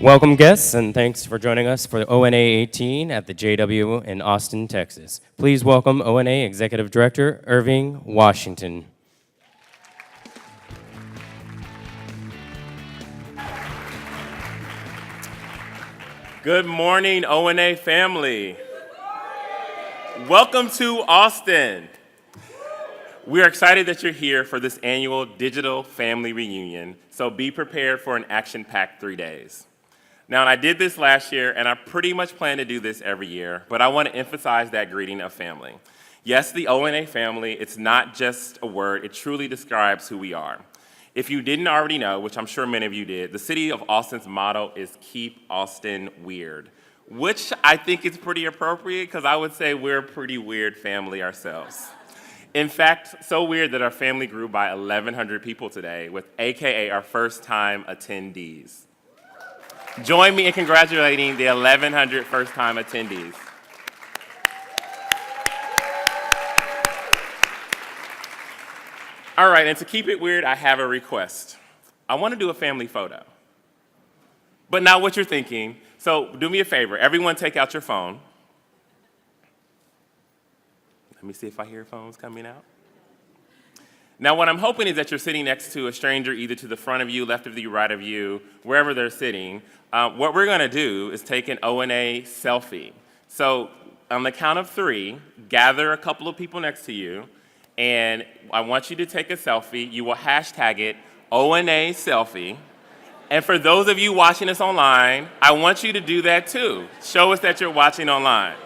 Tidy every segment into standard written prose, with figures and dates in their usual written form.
Welcome guests, and thanks for joining us for ONA 18 at the JW in Austin, Texas. Please welcome ONA Executive Director Irving Washington. Good morning, ONA family. Welcome to Austin. We are excited that you're here for this annual digital family reunion, so be prepared for an action-packed 3 days. Now, I did this last year, and I pretty much plan to do this every year, but I want to emphasize that greeting of family. Yes, the ONA family, it's not just a word, it truly describes who we are. If you didn't already know, which I'm sure many of you did, the City of Austin's motto is Keep Austin Weird, which I think is pretty appropriate because I would say we're a pretty weird family ourselves. In fact, so weird that our family grew by 1,100 people today with AKA our first-time attendees. Join me in congratulating the 1,100 first-time attendees. All right, and to keep it weird, I have a request. I want to do a family photo. But not what you're thinking, so do me a favor. Everyone take out your phone. Let me see if I hear phones coming out. Now, what I'm hoping is that you're sitting next to a stranger, either to the front of you, left of you, right of you, wherever they're sitting. What we're going to do is take an ONA selfie. So on the count of 3, gather a couple of people next to you, and I want you to take a selfie. You will hashtag it ONA selfie. And for those of you watching us online, I want you to do that too. Show us that you're watching online.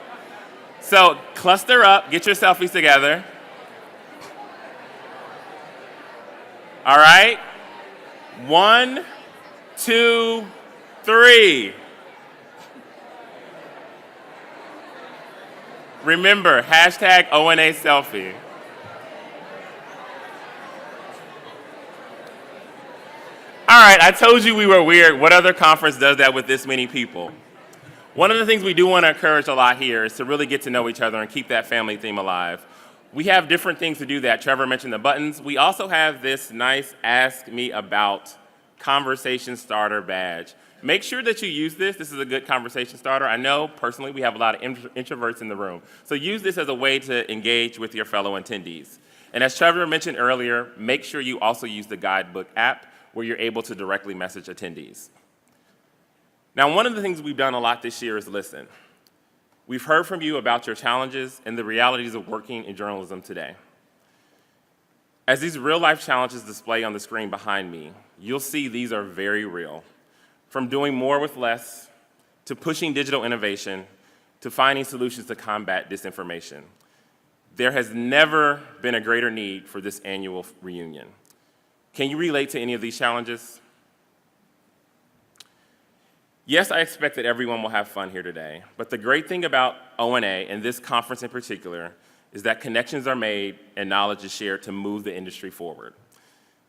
So cluster up, get your selfies together. All right? 1, 2, 3. Remember, hashtag ONA selfie. All right, I told you we were weird. What other conference does that with this many people? One of the things we do want to encourage a lot here is to really get to know each other and keep that family theme alive. We have different things to do that. Trevor mentioned the buttons. We also have this nice Ask Me About conversation starter badge. Make sure that you use this. This is a good conversation starter. I know personally we have a lot of introverts in the room. So use this as a way to engage with your fellow attendees. And as Trevor mentioned earlier, make sure you also use the Guidebook app where you're able to directly message attendees. Now, one of the things we've done a lot this year is listen. We've heard from you about your challenges and the realities of working in journalism today. As these real-life challenges display on the screen behind me, you'll see these are very real. From doing more with less, to pushing digital innovation, to finding solutions to combat disinformation. There has never been a greater need for this annual reunion. Can you relate to any of these challenges? Yes, I expect that everyone will have fun here today, but the great thing about ONA, and this conference in particular, is that connections are made and knowledge is shared to move the industry forward.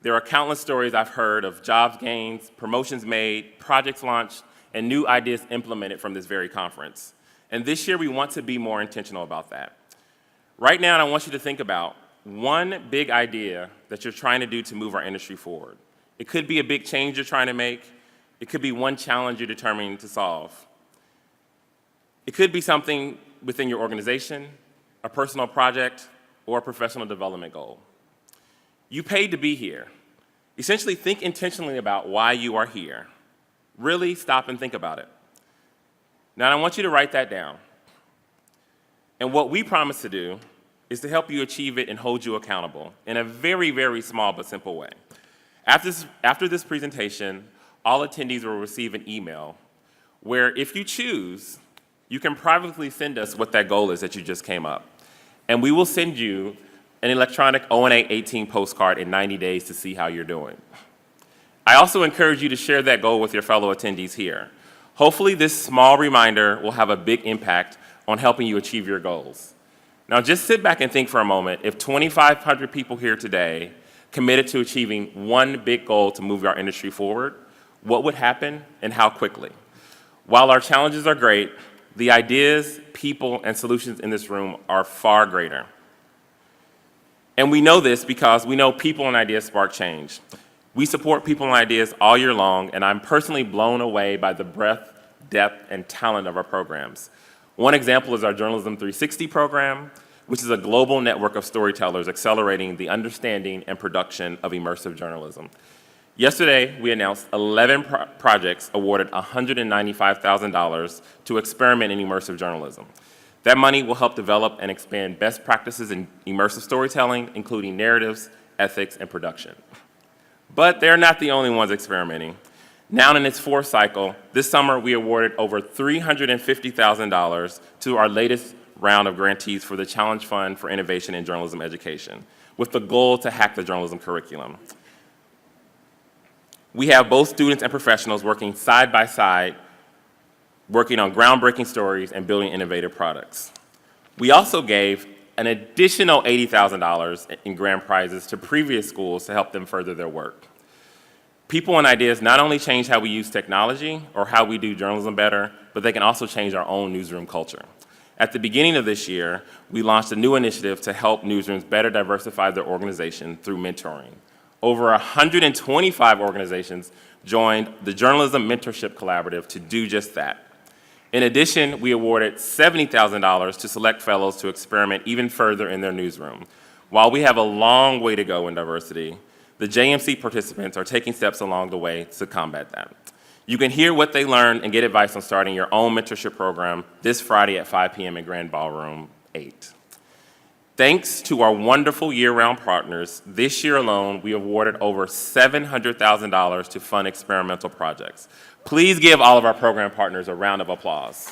There are countless stories I've heard of jobs gains, promotions made, projects launched, and new ideas implemented from this very conference. And this year we want to be more intentional about that. Right now, I want you to think about one big idea that you're trying to do to move our industry forward. It could be a big change you're trying to make. It could be one challenge you're determined to solve. It could be something within your organization, a personal project, or a professional development goal. You paid to be here. Essentially, think intentionally about why you are here. Really stop and think about it. Now, I want you to write that down. And what we promise to do is to help you achieve it and hold you accountable in a very, very small but simple way. After this presentation, all attendees will receive an email where, if you choose, you can privately send us what that goal is that you just came up. And we will send you an electronic ONA 18 postcard in 90 days to see how you're doing. I also encourage you to share that goal with your fellow attendees here. Hopefully, this small reminder will have a big impact on helping you achieve your goals. Now, just sit back and think for a moment. If 2,500 people here today committed to achieving one big goal to move our industry forward, what would happen and how quickly? While our challenges are great, the ideas, people, and solutions in this room are far greater. And we know this because we know people and ideas spark change. We support people and ideas all year long, and I'm personally blown away by the breadth, depth, and talent of our programs. One example is our Journalism 360 program, which is a global network of storytellers accelerating the understanding and production of immersive journalism. Yesterday, we announced 11 projects awarded $195,000 to experiment in immersive journalism. That money will help develop and expand best practices in immersive storytelling, including narratives, ethics, and production. But they're not the only ones experimenting. Now in its fourth cycle, this summer we awarded over $350,000 to our latest round of grantees for the Challenge Fund for Innovation in Journalism Education, with the goal to hack the journalism curriculum. We have both students and professionals working side by side, working on groundbreaking stories and building innovative products. We also gave an additional $80,000 in grand prizes to previous schools to help them further their work. People and ideas not only change how we use technology or how we do journalism better, but they can also change our own newsroom culture. At the beginning of this year, we launched a new initiative to help newsrooms better diversify their organization through mentoring. Over 125 organizations joined the Journalism Mentorship Collaborative to do just that. In addition, we awarded $70,000 to select fellows to experiment even further in their newsroom. While we have a long way to go in diversity, the JMC participants are taking steps along the way to combat that. You can hear what they learned and get advice on starting your own mentorship program this Friday at 5 p.m. in Grand Ballroom 8. Thanks to our wonderful year-round partners, this year alone, we awarded over $700,000 to fund experimental projects. Please give all of our program partners a round of applause.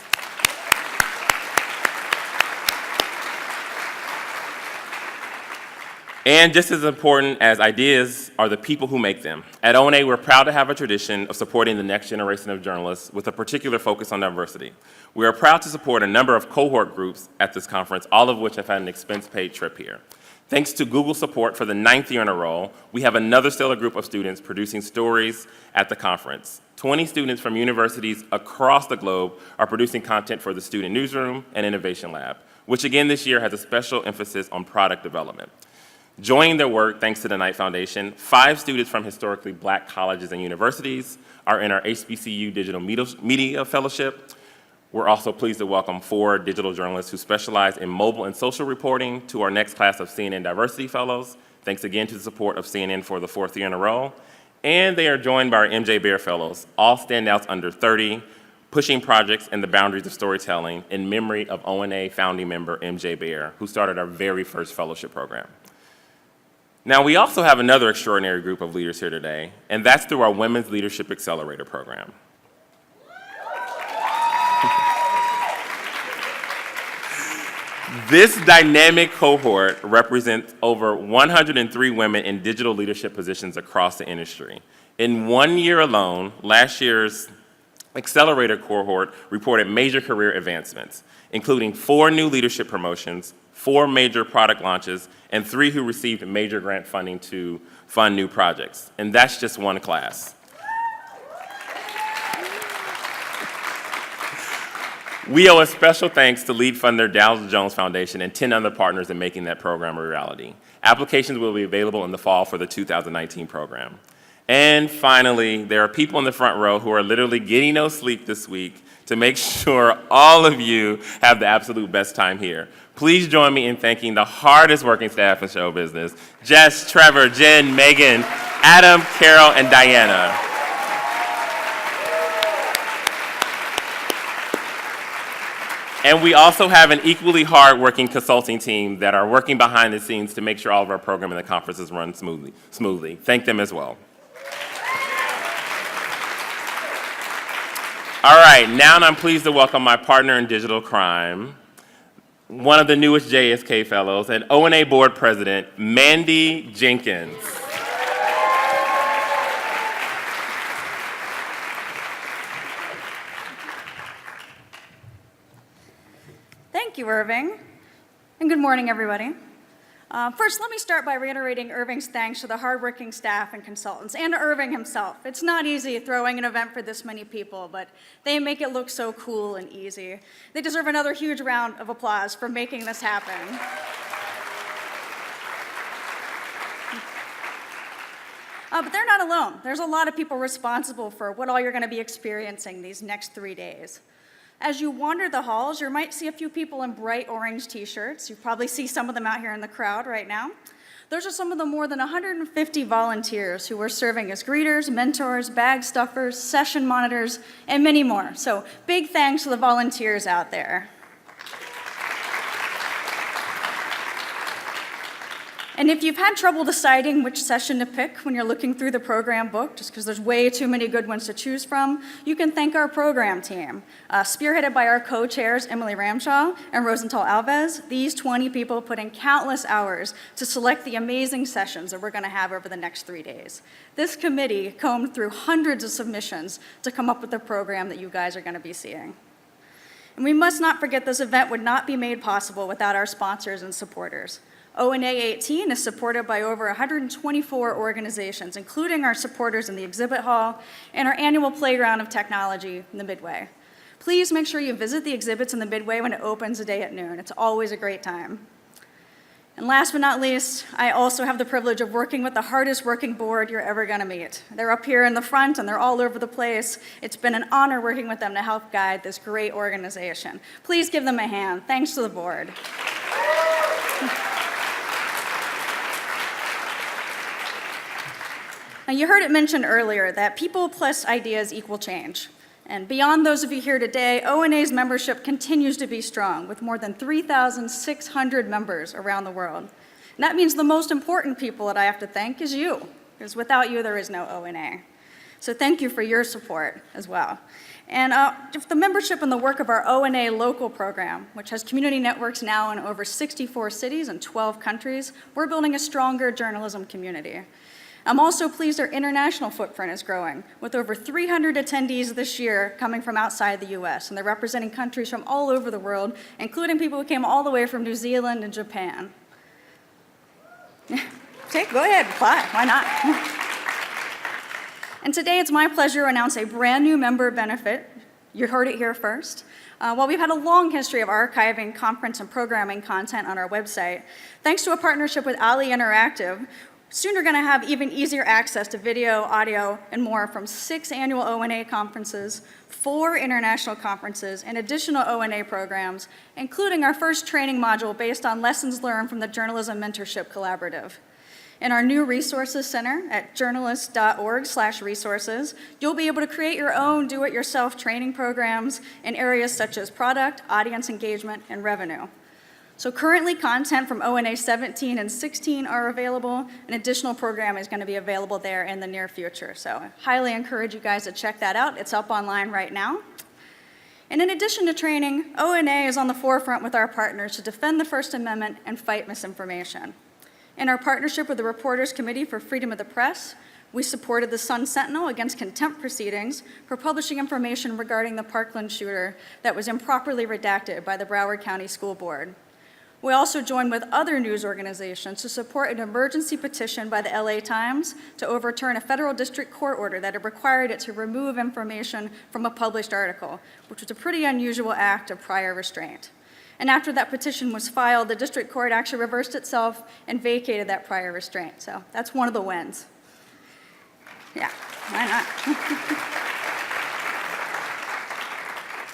And just as important as ideas are the people who make them. At ONA, we're proud to have a tradition of supporting the next generation of journalists with a particular focus on diversity. We are proud to support a number of cohort groups at this conference, all of which have had an expense-paid trip here. Thanks to Google's support for the 9th year in a row, we have another stellar group of students producing stories at the conference. 20 students from universities across the globe are producing content for the Student Newsroom and Innovation Lab, which again this year has a special emphasis on product development. Joining their work, thanks to the Knight Foundation, 5 students from historically Black colleges and universities are in our HBCU Digital Media Fellowship. We're also pleased to welcome 4 digital journalists who specialize in mobile and social reporting to our next class of CNN Diversity Fellows. Thanks again to the support of CNN for the 4th year in a row. And they are joined by our MJ Baer Fellows, all standouts under 30, pushing projects and the boundaries of storytelling in memory of ONA founding member MJ Baer, who started our very first fellowship program. Now, we also have another extraordinary group of leaders here today, and that's through our Women's Leadership Accelerator program. This dynamic cohort represents over 103 women in digital leadership positions across the industry. In 1 year alone, last year's Accelerator cohort reported major career advancements, including 4 new leadership promotions, 4 major product launches, and 3 who received major grant funding to fund new projects. And that's just one class. We owe a special thanks to lead funder Dow Jones Foundation and 10 other partners in making that program a reality. Applications will be available in the fall for the 2019 program. And finally, there are people in the front row who are literally getting no sleep this week to make sure all of you have the absolute best time here. Please join me in thanking the hardest working staff in show business: Jess, Trevor, Jen, Megan, Adam, Carol, and Diana. And we also have an equally hard-working consulting team that are working behind the scenes to make sure all of our programming and the conferences run smoothly. Thank them as well. All right, now I'm pleased to welcome my partner in digital crime, one of the newest JSK Fellows, and ONA Board President, Mandy Jenkins. Thank you, Irving, and good morning, everybody. First, let me start by reiterating Irving's thanks to the hardworking staff and consultants, and to Irving himself. It's not easy throwing an event for this many people, but they make it look so cool and easy. They deserve another huge round of applause for making this happen. But they're not alone. There's a lot of people responsible for what all you're going to be experiencing these next 3 days. As you wander the halls, you might see a few people in bright orange t-shirts. You probably see some of them out here in the crowd right now. Those are some of the more than 150 volunteers who are serving as greeters, mentors, bag stuffers, session monitors, and many more. So big thanks to the volunteers out there. And if you've had trouble deciding which session to pick when you're looking through the program book, just because there's way too many good ones to choose from, you can thank our program team. Spearheaded by our co-chairs, Emily Ramshaw and Rosenthal Alves, these 20 people put in countless hours to select the amazing sessions that we're going to have over the next 3 days. This committee combed through hundreds of submissions to come up with the program that you guys are going to be seeing. And we must not forget this event would not be made possible without our sponsors and supporters. ONA 18 is supported by over 124 organizations, including our supporters in the exhibit hall and our annual Playground of Technology in the Midway. Please make sure you visit the exhibits in the Midway when it opens today at noon. It's always a great time. And last but not least, I also have the privilege of working with the hardest working board you're ever going to meet. They're up here in the front and they're all over the place. It's been an honor working with them to help guide this great organization. Please give them a hand. Thanks to the board. Now, you heard it mentioned earlier that people plus ideas equal change. And beyond those of you here today, ONA's membership continues to be strong, with more than 3,600 members around the world. And that means the most important people that I have to thank is you, because without you, there is no ONA. So thank you for your support as well. And the membership and the work of our ONA local program, which has community networks now in over 64 cities and 12 countries, we're building a stronger journalism community. I'm also pleased our international footprint is growing, with over 300 attendees this year coming from outside the US, and they're representing countries from all over the world, including people who came all the way from New Zealand and Japan. Go ahead, apply, why not? And today it's my pleasure to announce a brand new member benefit. You heard it here first. While we've had a long history of archiving conference and programming content on our website, thanks to a partnership with Ali Interactive, soon you're going to have even easier access to video, audio, and more from 6 annual ONA conferences, 4 international conferences, and additional ONA programs, including our first training module based on lessons learned from the Journalism Mentorship Collaborative. In our new resources center at journalist.org/resources, you'll be able to create your own do-it-yourself training programs in areas such as product, audience engagement, and revenue. So currently, content from ONA 17 and 16 are available. An additional program is going to be available there in the near future. So I highly encourage you guys to check that out. It's up online right now. And in addition to training, ONA is on the forefront with our partners to defend the First Amendment and fight misinformation. In our partnership with the Reporters Committee for Freedom of the Press, we supported the Sun Sentinel against contempt proceedings for publishing information regarding the Parkland shooter that was improperly redacted by the Broward County School Board. We also joined with other news organizations to support an emergency petition by the LA Times to overturn a federal district court order that had required it to remove information from a published article, which was a pretty unusual act of prior restraint. And after that petition was filed, the district court actually reversed itself and vacated that prior restraint. So that's one of the wins. Yeah, why not?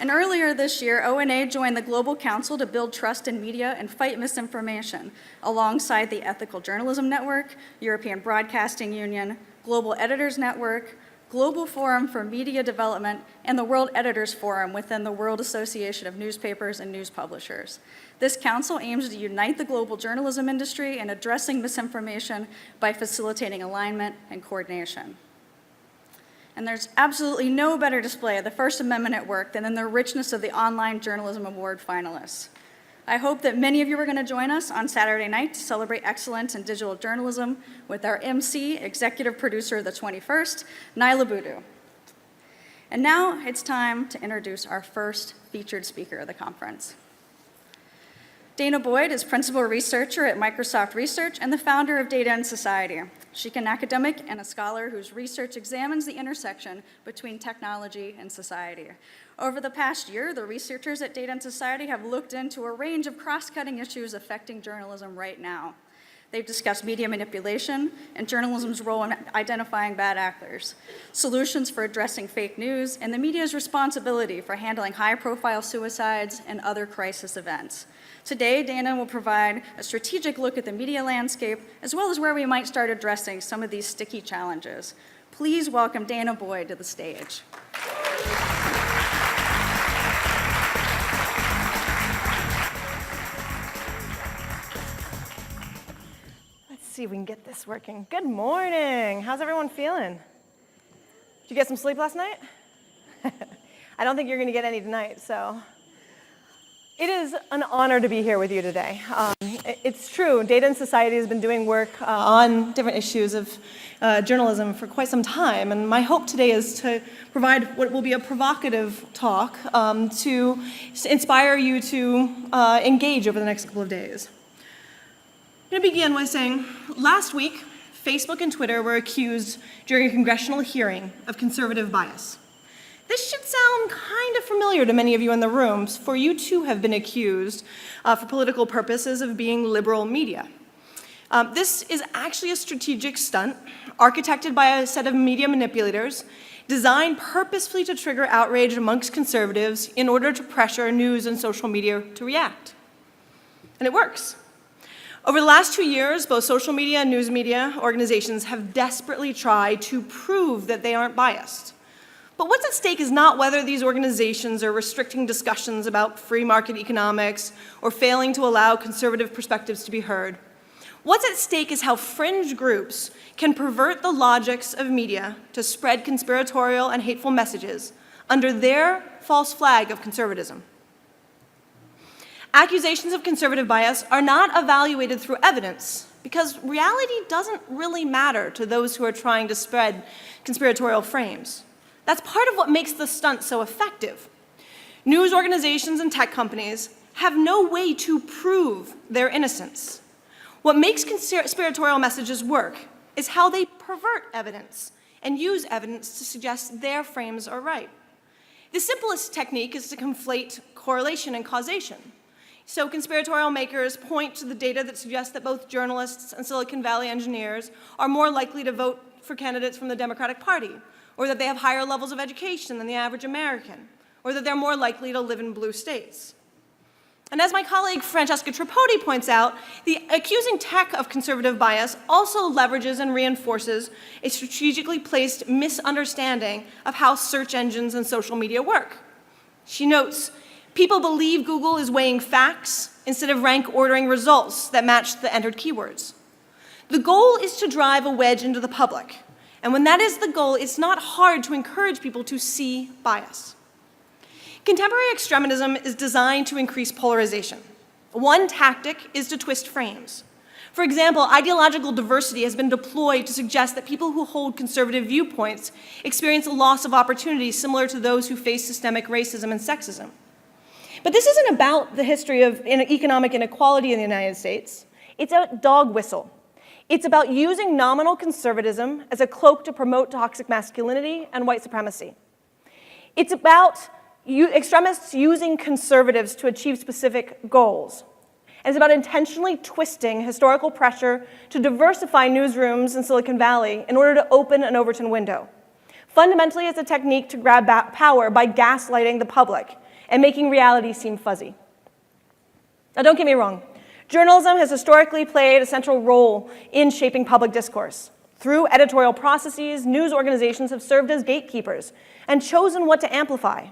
And earlier this year, ONA joined the Global Council to build trust in media and fight misinformation, alongside the Ethical Journalism Network, European Broadcasting Union, Global Editors Network, Global Forum for Media Development, and the World Editors Forum within the World Association of Newspapers and News Publishers. This council aims to unite the global journalism industry in addressing misinformation by facilitating alignment and coordination. And there's absolutely no better display of the First Amendment at work than in the richness of the Online Journalism Award finalists. I hope that many of you are going to join us on Saturday night to celebrate excellence in digital journalism with our MC, executive producer of the 21st, Naila Boodoo. And now it's time to introduce our first featured speaker of the conference. Dana Boyd is principal researcher at Microsoft Research and the founder of Data and Society. She's an academic and a scholar whose research examines the intersection between technology and society. Over the past year, the researchers at Data and Society have looked into a range of cross-cutting issues affecting journalism right now. They've discussed media manipulation and journalism's role in identifying bad actors, solutions for addressing fake news, and the media's responsibility for handling high-profile suicides and other crisis events. Today, Dana will provide a strategic look at the media landscape, as well as where we might start addressing some of these sticky challenges. Please welcome Dana Boyd to the stage. Let's see if we can get this working. Good morning. How's everyone feeling? Did you get some sleep last night? I don't think you're going to get any tonight, so. It is an honor to be here with you today. It's true, Data and Society has been doing work on different issues of journalism for quite some time, and my hope today is to provide what will be a provocative talk to inspire you to engage over the next couple of days. I'm going to begin by saying, last week, Facebook and Twitter were accused during a congressional hearing of conservative bias. This should sound kind of familiar to many of you in the room, for you too have been accused for political purposes of being liberal media. This is actually a strategic stunt architected by a set of media manipulators designed purposefully to trigger outrage amongst conservatives in order to pressure news and social media to react. And it works. Over the last 2 years, both social media and news media organizations have desperately tried to prove that they aren't biased. But what's at stake is not whether these organizations are restricting discussions about free market economics or failing to allow conservative perspectives to be heard. What's at stake is how fringe groups can pervert the logics of media to spread conspiratorial and hateful messages under their false flag of conservatism. Accusations of conservative bias are not evaluated through evidence because reality doesn't really matter to those who are trying to spread conspiratorial frames. That's part of what makes the stunt so effective. News organizations and tech companies have no way to prove their innocence. What makes conspiratorial messages work is how they pervert evidence and use evidence to suggest their frames are right. The simplest technique is to conflate correlation and causation. So conspiratorial makers point to the data that suggests that both journalists and Silicon Valley engineers are more likely to vote for candidates from the Democratic Party, or that they have higher levels of education than the average American, or that they're more likely to live in blue states. And as my colleague Francesca Tripodi points out, the accusing tech of conservative bias also leverages and reinforces a strategically placed misunderstanding of how search engines and social media work. She notes, people believe Google is weighing facts instead of rank ordering results that match the entered keywords. The goal is to drive a wedge into the public. And when that is the goal, it's not hard to encourage people to see bias. Contemporary extremism is designed to increase polarization. One tactic is to twist frames. For example, ideological diversity has been deployed to suggest that people who hold conservative viewpoints experience a loss of opportunity similar to those who face systemic racism and sexism. But this isn't about the history of economic inequality in the United States. It's a dog whistle. It's about using nominal conservatism as a cloak to promote toxic masculinity and white supremacy. It's about extremists using conservatives to achieve specific goals. And it's about intentionally twisting historical pressure to diversify newsrooms in Silicon Valley in order to open an Overton window. Fundamentally, it's a technique to grab power by gaslighting the public and making reality seem fuzzy. Now, don't get me wrong. Journalism has historically played a central role in shaping public discourse. Through editorial processes, news organizations have served as gatekeepers and chosen what to amplify.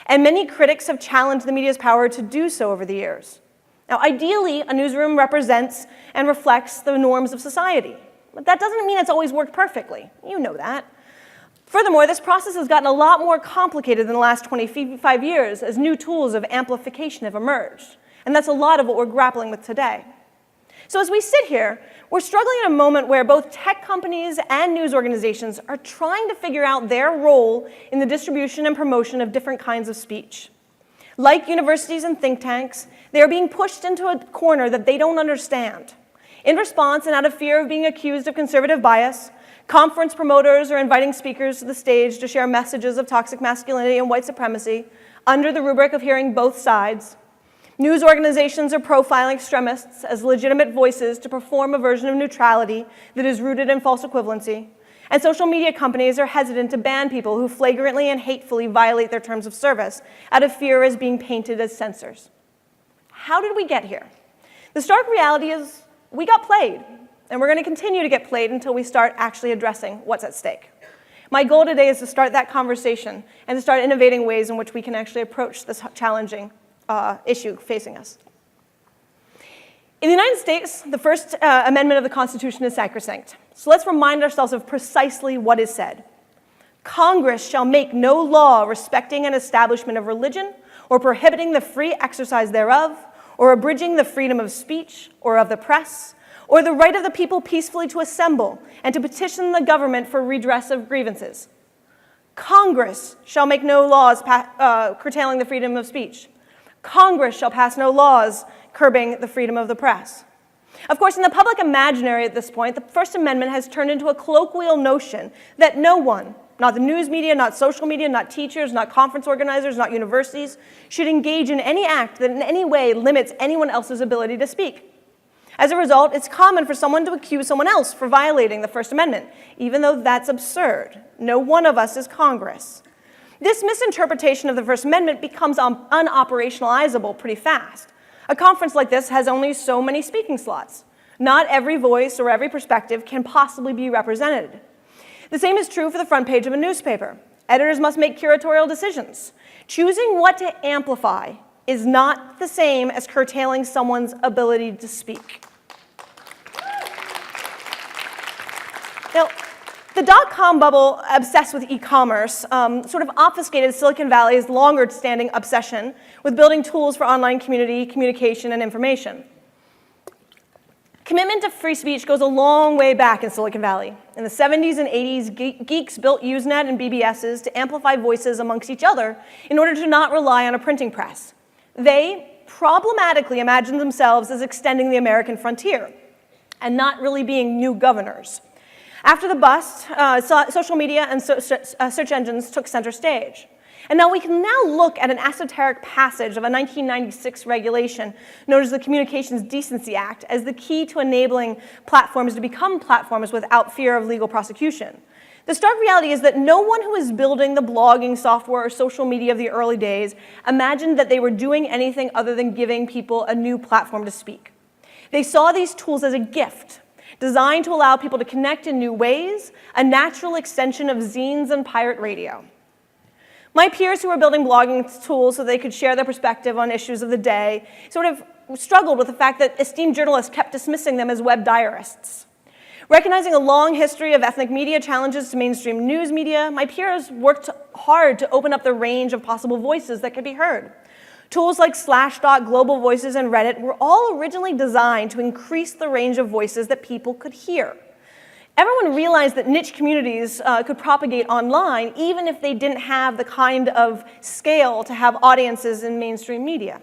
And many critics have challenged the media's power to do so over the years. Now, ideally, a newsroom represents and reflects the norms of society. But that doesn't mean it's always worked perfectly. You know that. Furthermore, this process has gotten a lot more complicated in the last 25 years as new tools of amplification have emerged. And that's a lot of what we're grappling with today. So as we sit here, we're struggling in a moment where both tech companies and news organizations are trying to figure out their role in the distribution and promotion of different kinds of speech. Like universities and think tanks, they are being pushed into a corner that they don't understand. In response, and out of fear of being accused of conservative bias, conference promoters are inviting speakers to the stage to share messages of toxic masculinity and white supremacy under the rubric of hearing both sides. News organizations are profiling extremists as legitimate voices to perform a version of neutrality that is rooted in false equivalency. And social media companies are hesitant to ban people who flagrantly and hatefully violate their terms of service out of fear as being painted as censors. How did we get here? The stark reality is we got played, and we're going to continue to get played until we start actually addressing what's at stake. My goal today is to start that conversation and to start innovating ways in which we can actually approach this challenging issue facing us. In the United States, the First Amendment of the Constitution is sacrosanct. So let's remind ourselves of precisely what is said. Congress shall make no law respecting an establishment of religion or prohibiting the free exercise thereof, or abridging the freedom of speech or of the press, or the right of the people peacefully to assemble and to petition the government for redress of grievances. Congress shall make no laws curtailing the freedom of speech. Congress shall pass no laws curbing the freedom of the press. Of course, in the public imaginary at this point, the First Amendment has turned into a colloquial notion that no one, not the news media, not social media, not teachers, not conference organizers, not universities, should engage in any act that in any way limits anyone else's ability to speak. As a result, it's common for someone to accuse someone else for violating the First Amendment, even though that's absurd. No one of us is Congress. This misinterpretation of the First Amendment becomes unoperationalizable pretty fast. A conference like this has only so many speaking slots. Not every voice or every perspective can possibly be represented. The same is true for the front page of a newspaper. Editors must make curatorial decisions. Choosing what to amplify is not the same as curtailing someone's ability to speak. Now, the dot-com bubble, obsessed with e-commerce, sort of obfuscated Silicon Valley's longer-standing obsession with building tools for online community, communication, and information. Commitment to free speech goes a long way back in Silicon Valley. In the 70s and 80s, geeks built Usenet and BBSs to amplify voices amongst each other in order to not rely on a printing press. They problematically imagined themselves as extending the American frontier and not really being new governors. After the bust, social media and search engines took center stage. And now we can now look at an esoteric passage of a 1996 regulation known as the Communications Decency Act as the key to enabling platforms to become platforms without fear of legal prosecution. The stark reality is that no one who was building the blogging software or social media of the early days imagined that they were doing anything other than giving people a new platform to speak. They saw these tools as a gift, designed to allow people to connect in new ways, a natural extension of zines and pirate radio. My peers who were building blogging tools so they could share their perspective on issues of the day sort of struggled with the fact that esteemed journalists kept dismissing them as web diarists. Recognizing a long history of ethnic media challenges to mainstream news media, my peers worked hard to open up the range of possible voices that could be heard. Tools like Slashdot, Global Voices, and Reddit were all originally designed to increase the range of voices that people could hear. Everyone realized that niche communities could propagate online even if they didn't have the kind of scale to have audiences in mainstream media.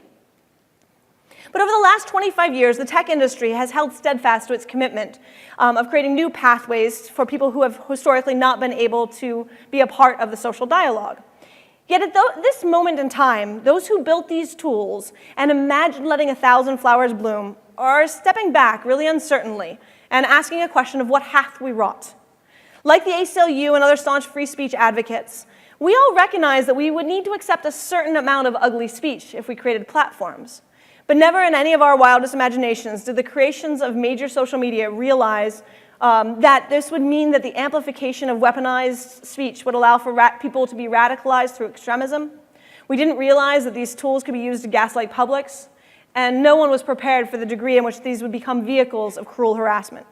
But over the last 25 years, the tech industry has held steadfast to its commitment of creating new pathways for people who have historically not been able to be a part of the social dialogue. Yet at this moment in time, those who built these tools and imagined letting 1,000 flowers bloom are stepping back really uncertainly and asking a question of what hath we wrought. Like the ACLU and other staunch free speech advocates, we all recognize that we would need to accept a certain amount of ugly speech if we created platforms. But never in any of our wildest imaginations did the creations of major social media realize that this would mean that the amplification of weaponized speech would allow for people to be radicalized through extremism. We didn't realize that these tools could be used to gaslight publics, and no one was prepared for the degree in which these would become vehicles of cruel harassment.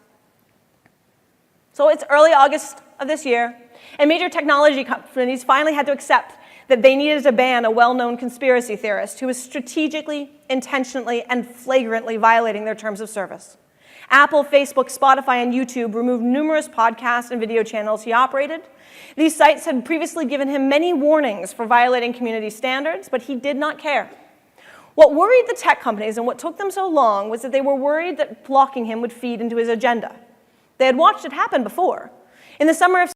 So it's early August of this year, and major technology companies finally had to accept that they needed to ban a well-known conspiracy theorist who was strategically, intentionally, and flagrantly violating their terms of service. Apple, Facebook, Spotify, and YouTube removed numerous podcasts and video channels he operated. These sites had previously given him many warnings for violating community standards, but he did not care. What worried the tech companies and what took them so long was that they were worried that blocking him would feed into his agenda. They had watched it happen before. In the summer of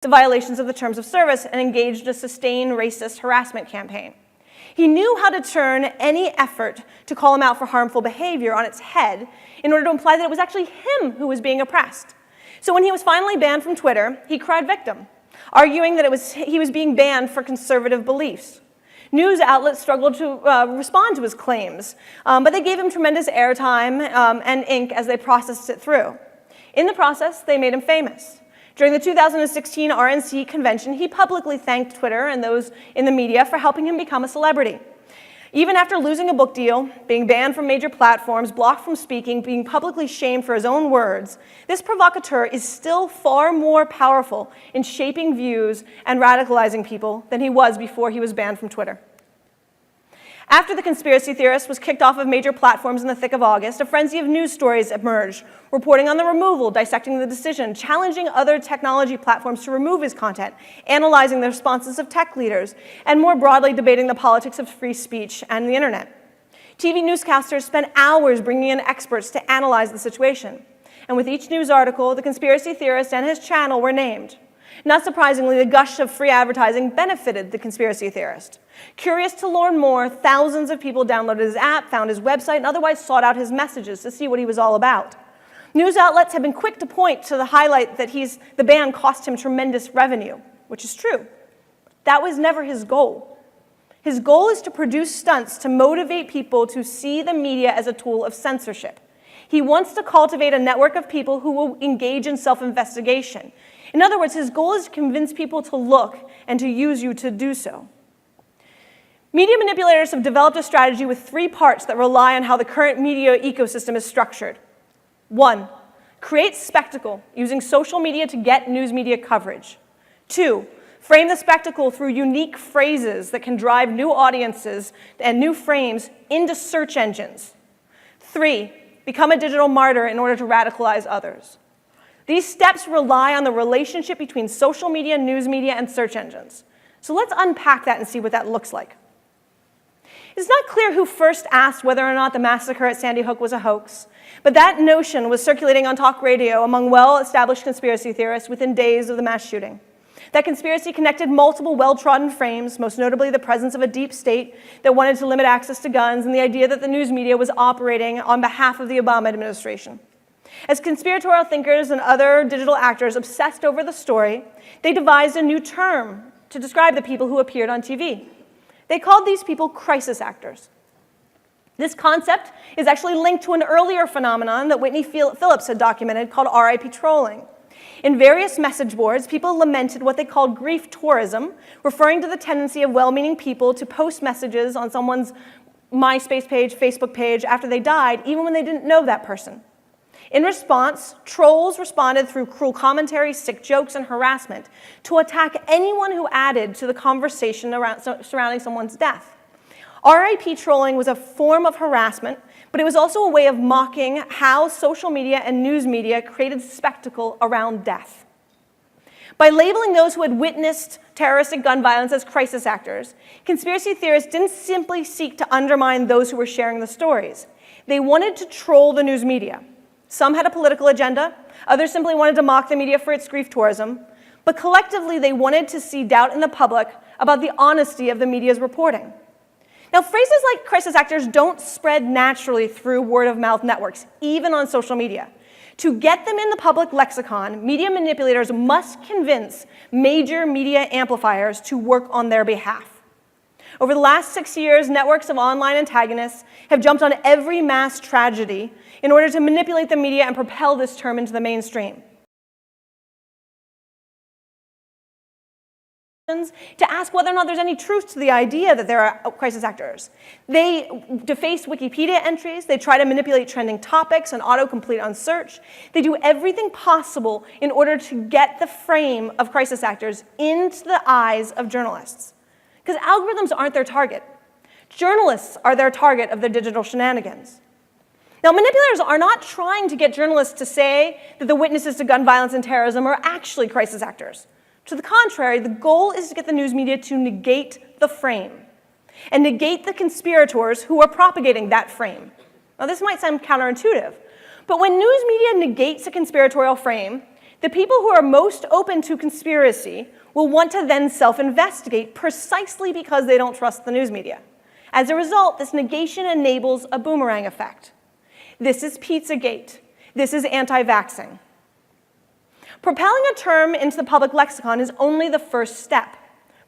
the violations of the terms of service and engaged in a sustained racist harassment campaign. He knew how to turn any effort to call him out for harmful behavior on its head in order to imply that it was actually him who was being oppressed. So when he was finally banned from Twitter, he cried victim, arguing that he was being banned for conservative beliefs. News outlets struggled to respond to his claims, but they gave him tremendous airtime and ink as they processed it through. In the process, they made him famous. During the 2016 RNC convention, he publicly thanked Twitter and those in the media for helping him become a celebrity. Even after losing a book deal, being banned from major platforms, blocked from speaking, being publicly shamed for his own words, this provocateur is still far more powerful in shaping views and radicalizing people than he was before he was banned from Twitter. After the conspiracy theorist was kicked off of major platforms in the thick of August, a frenzy of news stories emerged, reporting on the removal, dissecting the decision, challenging other technology platforms to remove his content, analyzing the responses of tech leaders, and more broadly debating the politics of free speech and the internet. TV newscasters spent hours bringing in experts to analyze the situation. And with each news article, the conspiracy theorist and his channel were named. Not surprisingly, the gush of free advertising benefited the conspiracy theorist. Curious to learn more, thousands of people downloaded his app, found his website, and otherwise sought out his messages to see what he was all about. News outlets have been quick to point to the highlight that the ban cost him tremendous revenue, which is true. That was never his goal. His goal is to produce stunts to motivate people to see the media as a tool of censorship. He wants to cultivate a network of people who will engage in self-investigation. In other words, his goal is to convince people to look and to use you to do so. Media manipulators have developed a strategy with 3 parts that rely on how the current media ecosystem is structured. 1, create spectacle using social media to get news media coverage. 2, frame the spectacle through unique phrases that can drive new audiences and new frames into search engines. 3, become a digital martyr in order to radicalize others. These steps rely on the relationship between social media, news media, and search engines. So let's unpack that and see what that looks like. It's not clear who first asked whether or not the massacre at Sandy Hook was a hoax, but that notion was circulating on talk radio among well-established conspiracy theorists within days of the mass shooting. That conspiracy connected multiple well-trodden frames, most notably the presence of a deep state that wanted to limit access to guns and the idea that the news media was operating on behalf of the Obama administration. As conspiratorial thinkers and other digital actors obsessed over the story, they devised a new term to describe the people who appeared on TV. They called these people crisis actors. This concept is actually linked to an earlier phenomenon that Whitney Phillips had documented called RIP trolling. In various message boards, people lamented what they called grief tourism, referring to the tendency of well-meaning people to post messages on someone's MySpace page, Facebook page after they died, even when they didn't know that person. In response, trolls responded through cruel commentary, sick jokes, and harassment to attack anyone who added to the conversation surrounding someone's death. RIP trolling was a form of harassment, but it was also a way of mocking how social media and news media created spectacle around death. By labeling those who had witnessed terroristic gun violence as crisis actors, conspiracy theorists didn't simply seek to undermine those who were sharing the stories. They wanted to troll the news media. Some had a political agenda, others simply wanted to mock the media for its grief tourism, but collectively they wanted to see doubt in the public about the honesty of the media's reporting. Now, phrases like crisis actors don't spread naturally through word-of-mouth networks, even on social media. To get them in the public lexicon, media manipulators must convince major media amplifiers to work on their behalf. Over the last 6 years, networks of online antagonists have jumped on every mass tragedy in order to manipulate the media and propel this term into the mainstream. To ask whether or not there's any truth to the idea that there are crisis actors. They deface Wikipedia entries, they try to manipulate trending topics and autocomplete on search. They do everything possible in order to get the frame of crisis actors into the eyes of journalists. Because algorithms aren't their target. Journalists are their target of their digital shenanigans. Now, manipulators are not trying to get journalists to say that the witnesses to gun violence and terrorism are actually crisis actors. To the contrary, the goal is to get the news media to negate the frame and negate the conspirators who are propagating that frame. Now, this might sound counterintuitive, but when news media negates a conspiratorial frame, The people who are most open to conspiracy will want to then self-investigate precisely because they don't trust the news media. As a result, this negation enables a boomerang effect. This is Pizzagate. This is anti-vaxxing. Propelling a term into the public lexicon is only the first step.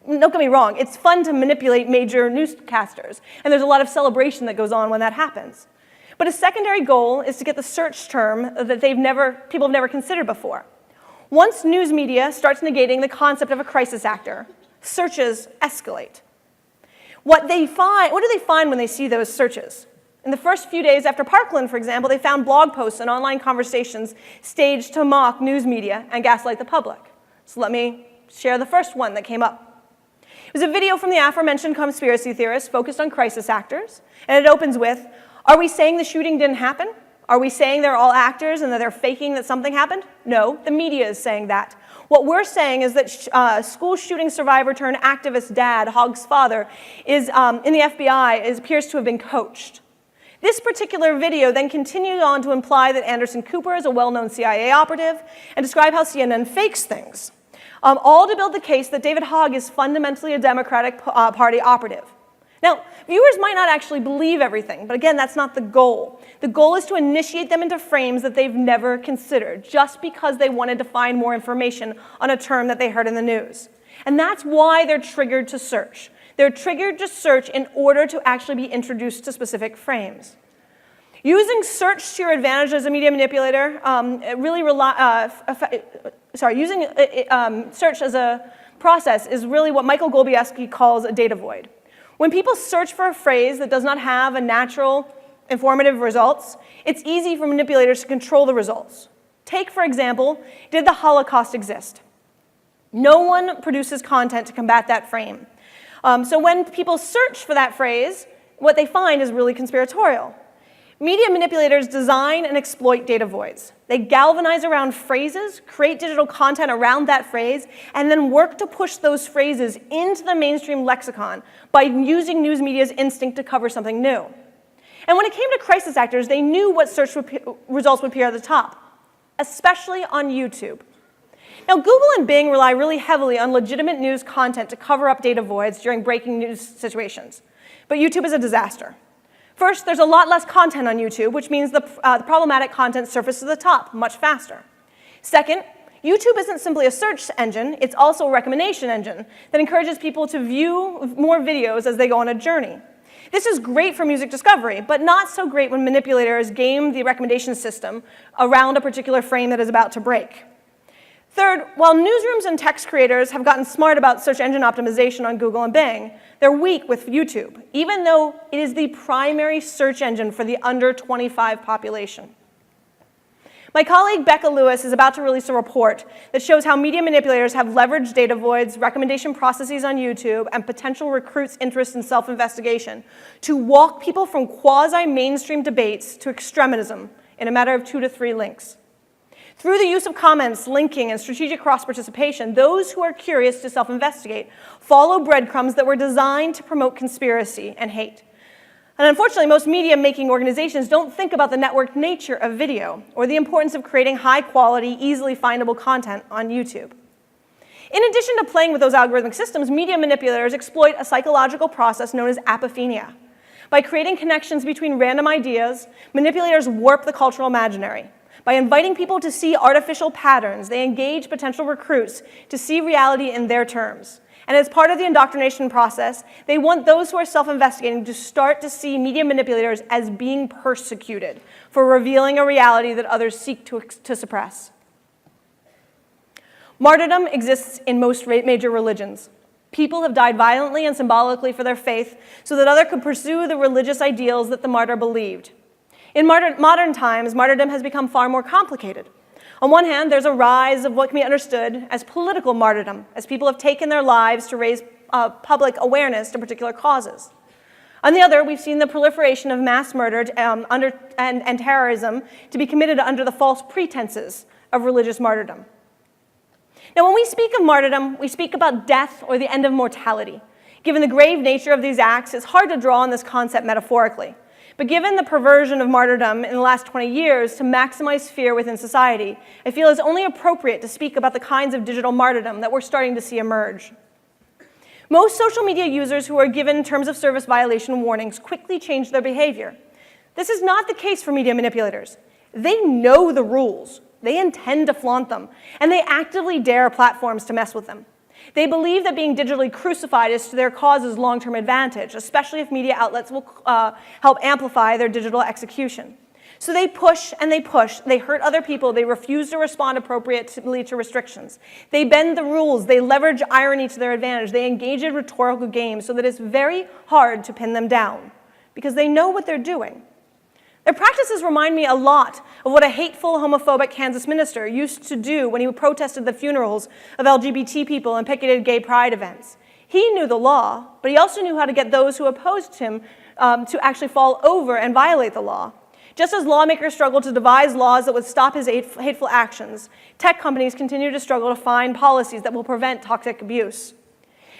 Don't get me wrong, it's fun to manipulate major newscasters, and there's a lot of celebration that goes on when that happens. But a secondary goal is to get the search term that people have never considered before. Once news media starts negating the concept of a crisis actor, searches escalate. What do they find when they see those searches? In the first few days after Parkland, for example, they found blog posts and online conversations staged to mock news media and gaslight the public. So let me share the first one that came up. It was a video from the aforementioned conspiracy theorist focused on crisis actors, and it opens with, "Are we saying the shooting didn't happen? Are we saying they're all actors and that they're faking that something happened? No, the media is saying that. What we're saying is that school shooting survivor turned activist dad, Hogg's father, is in the FBI, appears to have been coached." This particular video then continues on to imply that Anderson Cooper is a well-known CIA operative and describe how CNN fakes things, all to build the case that David Hogg is fundamentally a Democratic Party operative. Now, viewers might not actually believe everything, but again, that's not the goal. The goal is to initiate them into frames that they've never considered, just because they wanted to find more information on a term that they heard in the news. And that's why they're triggered to search. They're triggered to search in order to actually be introduced to specific frames. Using search to your advantage as a media manipulator, using search as a process is really what Michael Golubetsky calls a data void. When people search for a phrase that does not have a natural, informative results, it's easy for manipulators to control the results. Take, for example, did the Holocaust exist? No one produces content to combat that frame. So when people search for that phrase, what they find is really conspiratorial. Media manipulators design and exploit data voids. They galvanize around phrases, create digital content around that phrase, and then work to push those phrases into the mainstream lexicon by using news media's instinct to cover something new. And when it came to crisis actors, they knew what search results would appear at the top, especially on YouTube. Now, Google and Bing rely really heavily on legitimate news content to cover up data voids during breaking news situations. But YouTube is a disaster. First, there's a lot less content on YouTube, which means the problematic content surfaces to the top much faster. Second, YouTube isn't simply a search engine, it's also a recommendation engine that encourages people to view more videos as they go on a journey. This is great for music discovery, but not so great when manipulators game the recommendation system around a particular frame that is about to break. Third, while newsrooms and text creators have gotten smart about search engine optimization on Google and Bing, they're weak with YouTube, even though it is the primary search engine for the under 25 population. My colleague Becca Lewis is about to release a report that shows how media manipulators have leveraged data voids, recommendation processes on YouTube, and potential recruits' interest in self-investigation to walk people from quasi-mainstream debates to extremism in a matter of 2 to 3 links. Through the use of comments, linking, and strategic cross-participation, those who are curious to self-investigate follow breadcrumbs that were designed to promote conspiracy and hate. And unfortunately, most media-making organizations don't think about the networked nature of video or the importance of creating high-quality, easily findable content on YouTube. In addition to playing with those algorithmic systems, media manipulators exploit a psychological process known as apophenia. By creating connections between random ideas, manipulators warp the cultural imaginary. By inviting people to see artificial patterns, they engage potential recruits to see reality in their terms. And as part of the indoctrination process, they want those who are self-investigating to start to see media manipulators as being persecuted for revealing a reality that others seek to suppress. Martyrdom exists in most major religions. People have died violently and symbolically for their faith so that others could pursue the religious ideals that the martyr believed. In modern times, martyrdom has become far more complicated. On one hand, there's a rise of what can be understood as political martyrdom, as people have taken their lives to raise public awareness to particular causes. On the other, we've seen the proliferation of mass murder and terrorism to be committed under the false pretenses of religious martyrdom. Now, when we speak of martyrdom, we speak about death or the end of mortality. Given the grave nature of these acts, it's hard to draw on this concept metaphorically. But given the perversion of martyrdom in the last 20 years to maximize fear within society, I feel it's only appropriate to speak about the kinds of digital martyrdom that we're starting to see emerge. Most social media users who are given terms of service violation warnings quickly change their behavior. This is not the case for media manipulators. They know the rules, they intend to flaunt them, and they actively dare platforms to mess with them. They believe that being digitally crucified is to their cause's long-term advantage, especially if media outlets will help amplify their digital execution. So they push and they push, they hurt other people, they refuse to respond appropriately to restrictions. They bend the rules, they leverage irony to their advantage, they engage in rhetorical games so that it's very hard to pin them down, because they know what they're doing. Their practices remind me a lot of what a hateful, homophobic Kansas minister used to do when he protested the funerals of LGBT people and picketed gay pride events. He knew the law, but he also knew how to get those who opposed him to actually fall over and violate the law. Just as lawmakers struggled to devise laws that would stop his hateful actions, tech companies continue to struggle to find policies that will prevent toxic abuse.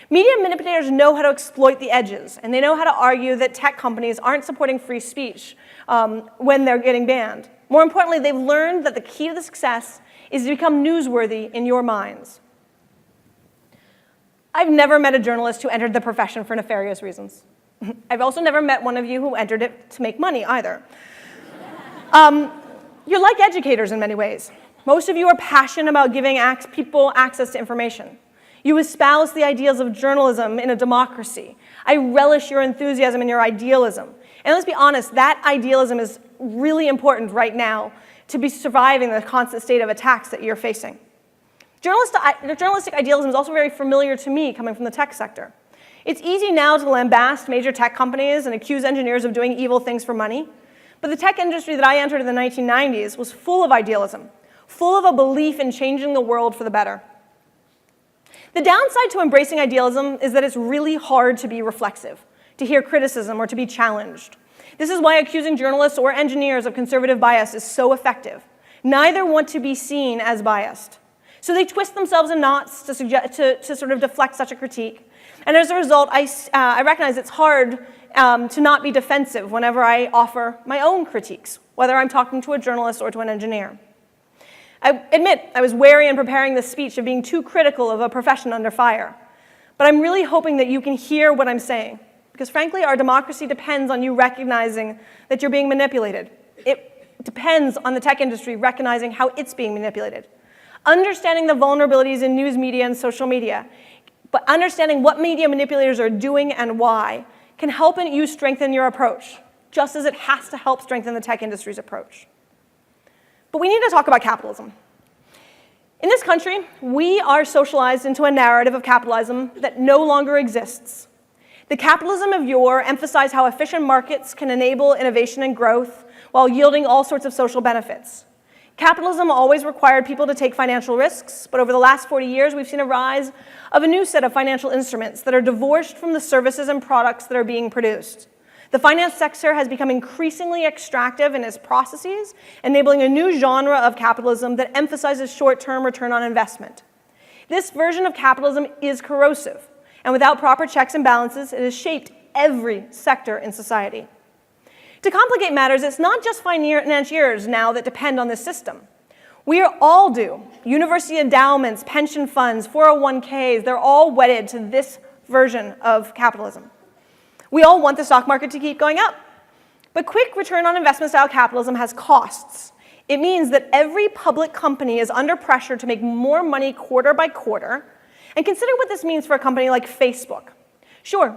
Media manipulators know how to exploit the edges, and they know how to argue that tech companies aren't supporting free speech when they're getting banned. More importantly, they've learned that the key to the success is to become newsworthy in your minds. I've never met a journalist who entered the profession for nefarious reasons. I've also never met one of you who entered it to make money either. You're like educators in many ways. Most of you are passionate about giving people access to information. You espouse the ideals of journalism in a democracy. I relish your enthusiasm and your idealism. And let's be honest, that idealism is really important right now to be surviving the constant state of attacks that you're facing. Journalistic idealism is also very familiar to me coming from the tech sector. It's easy now to lambast major tech companies and accuse engineers of doing evil things for money. But the tech industry that I entered in the 1990s was full of idealism, full of a belief in changing the world for the better. The downside to embracing idealism is that it's really hard to be reflexive, to hear criticism, or to be challenged. This is why accusing journalists or engineers of conservative bias is so effective. Neither want to be seen as biased. So they twist themselves in knots to sort of deflect such a critique. And as a result, I recognize it's hard to not be defensive whenever I offer my own critiques, whether I'm talking to a journalist or to an engineer. I admit I was wary in preparing this speech of being too critical of a profession under fire, but I'm really hoping that you can hear what I'm saying, because frankly, our democracy depends on you recognizing that you're being manipulated. It depends on the tech industry recognizing how it's being manipulated. Understanding the vulnerabilities in news media and social media, but understanding what media manipulators are doing and why can help you strengthen your approach, just as it has to help strengthen the tech industry's approach. But we need to talk about capitalism. In this country, we are socialized into a narrative of capitalism that no longer exists. The capitalism of yore emphasized how efficient markets can enable innovation and growth while yielding all sorts of social benefits. Capitalism always required people to take financial risks, but over the last 40 years, we've seen a rise of a new set of financial instruments that are divorced from the services and products that are being produced. The finance sector has become increasingly extractive in its processes, enabling a new genre of capitalism that emphasizes short-term return on investment. This version of capitalism is corrosive, and without proper checks and balances, it has shaped every sector in society. To complicate matters, it's not just financiers now that depend on this system. We are all due. University endowments, pension funds, 401ks, they're all wedded to this version of capitalism. We all want the stock market to keep going up. But quick return on investment style capitalism has costs. It means that every public company is under pressure to make more money quarter by quarter. And consider what this means for a company like Facebook. Sure,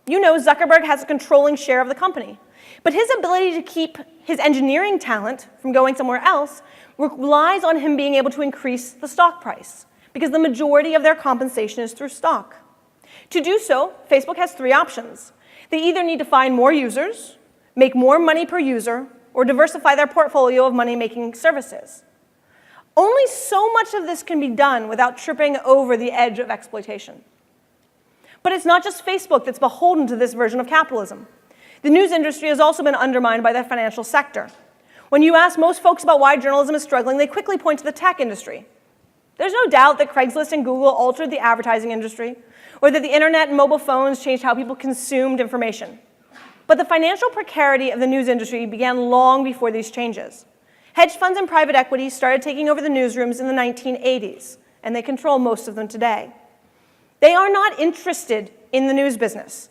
you know Zuckerberg has a controlling share of the company. But his ability to keep his engineering talent from going somewhere else relies on him being able to increase the stock price, because the majority of their compensation is through stock. To do so, Facebook has three options. They either need to find more users, make more money per user, or diversify their portfolio of money-making services. Only so much of this can be done without tripping over the edge of exploitation. But it's not just Facebook that's beholden to this version of capitalism. The news industry has also been undermined by the financial sector. When you ask most folks about why journalism is struggling, they quickly point to the tech industry. There's no doubt that Craigslist and Google altered the advertising industry, or that the internet and mobile phones changed how people consumed information. But the financial precarity of the news industry began long before these changes. Hedge funds and private equity started taking over the newsrooms in the 1980s, and they control most of them today. They are not interested in the news business.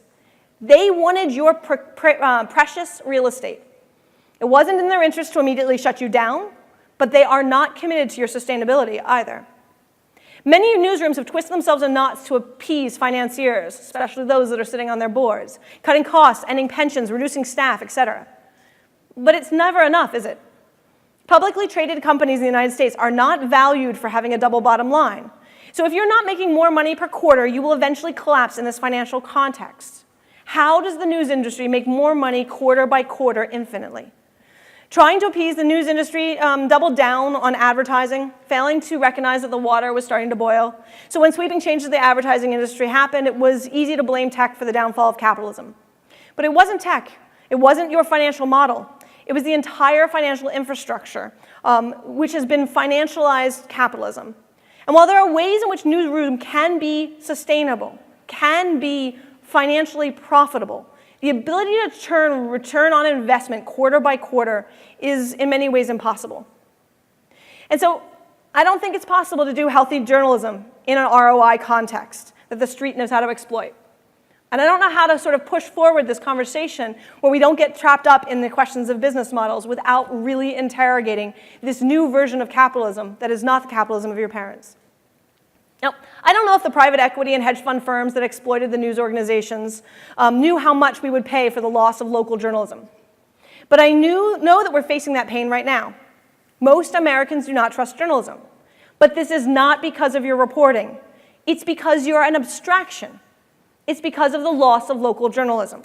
They wanted your precious real estate. It wasn't in their interest to immediately shut you down, but they are not committed to your sustainability either. Many newsrooms have twisted themselves in knots to appease financiers, especially those that are sitting on their boards, cutting costs, ending pensions, reducing staff, etc. But it's never enough, is it? Publicly traded companies in the United States are not valued for having a double bottom line. So if you're not making more money per quarter, you will eventually collapse in this financial context. How does the news industry make more money quarter by quarter infinitely? Trying to appease the news industry doubled down on advertising, failing to recognize that the water was starting to boil. So when sweeping changes to the advertising industry happened, it was easy to blame tech for the downfall of capitalism. But it wasn't tech. It wasn't your financial model. It was the entire financial infrastructure, which has been financialized capitalism. And while there are ways in which newsroom can be sustainable, can be financially profitable, the ability to turn return on investment quarter by quarter is in many ways impossible. And so I don't think it's possible to do healthy journalism in an ROI context that the street knows how to exploit. And I don't know how to sort of push forward this conversation where we don't get trapped up in the questions of business models without really interrogating this new version of capitalism that is not the capitalism of your parents. Now, I don't know if the private equity and hedge fund firms that exploited the news organizations knew how much we would pay for the loss of local journalism. But I know that we're facing that pain right now. Most Americans do not trust journalism. But this is not because of your reporting. It's because you're an abstraction. It's because of the loss of local journalism.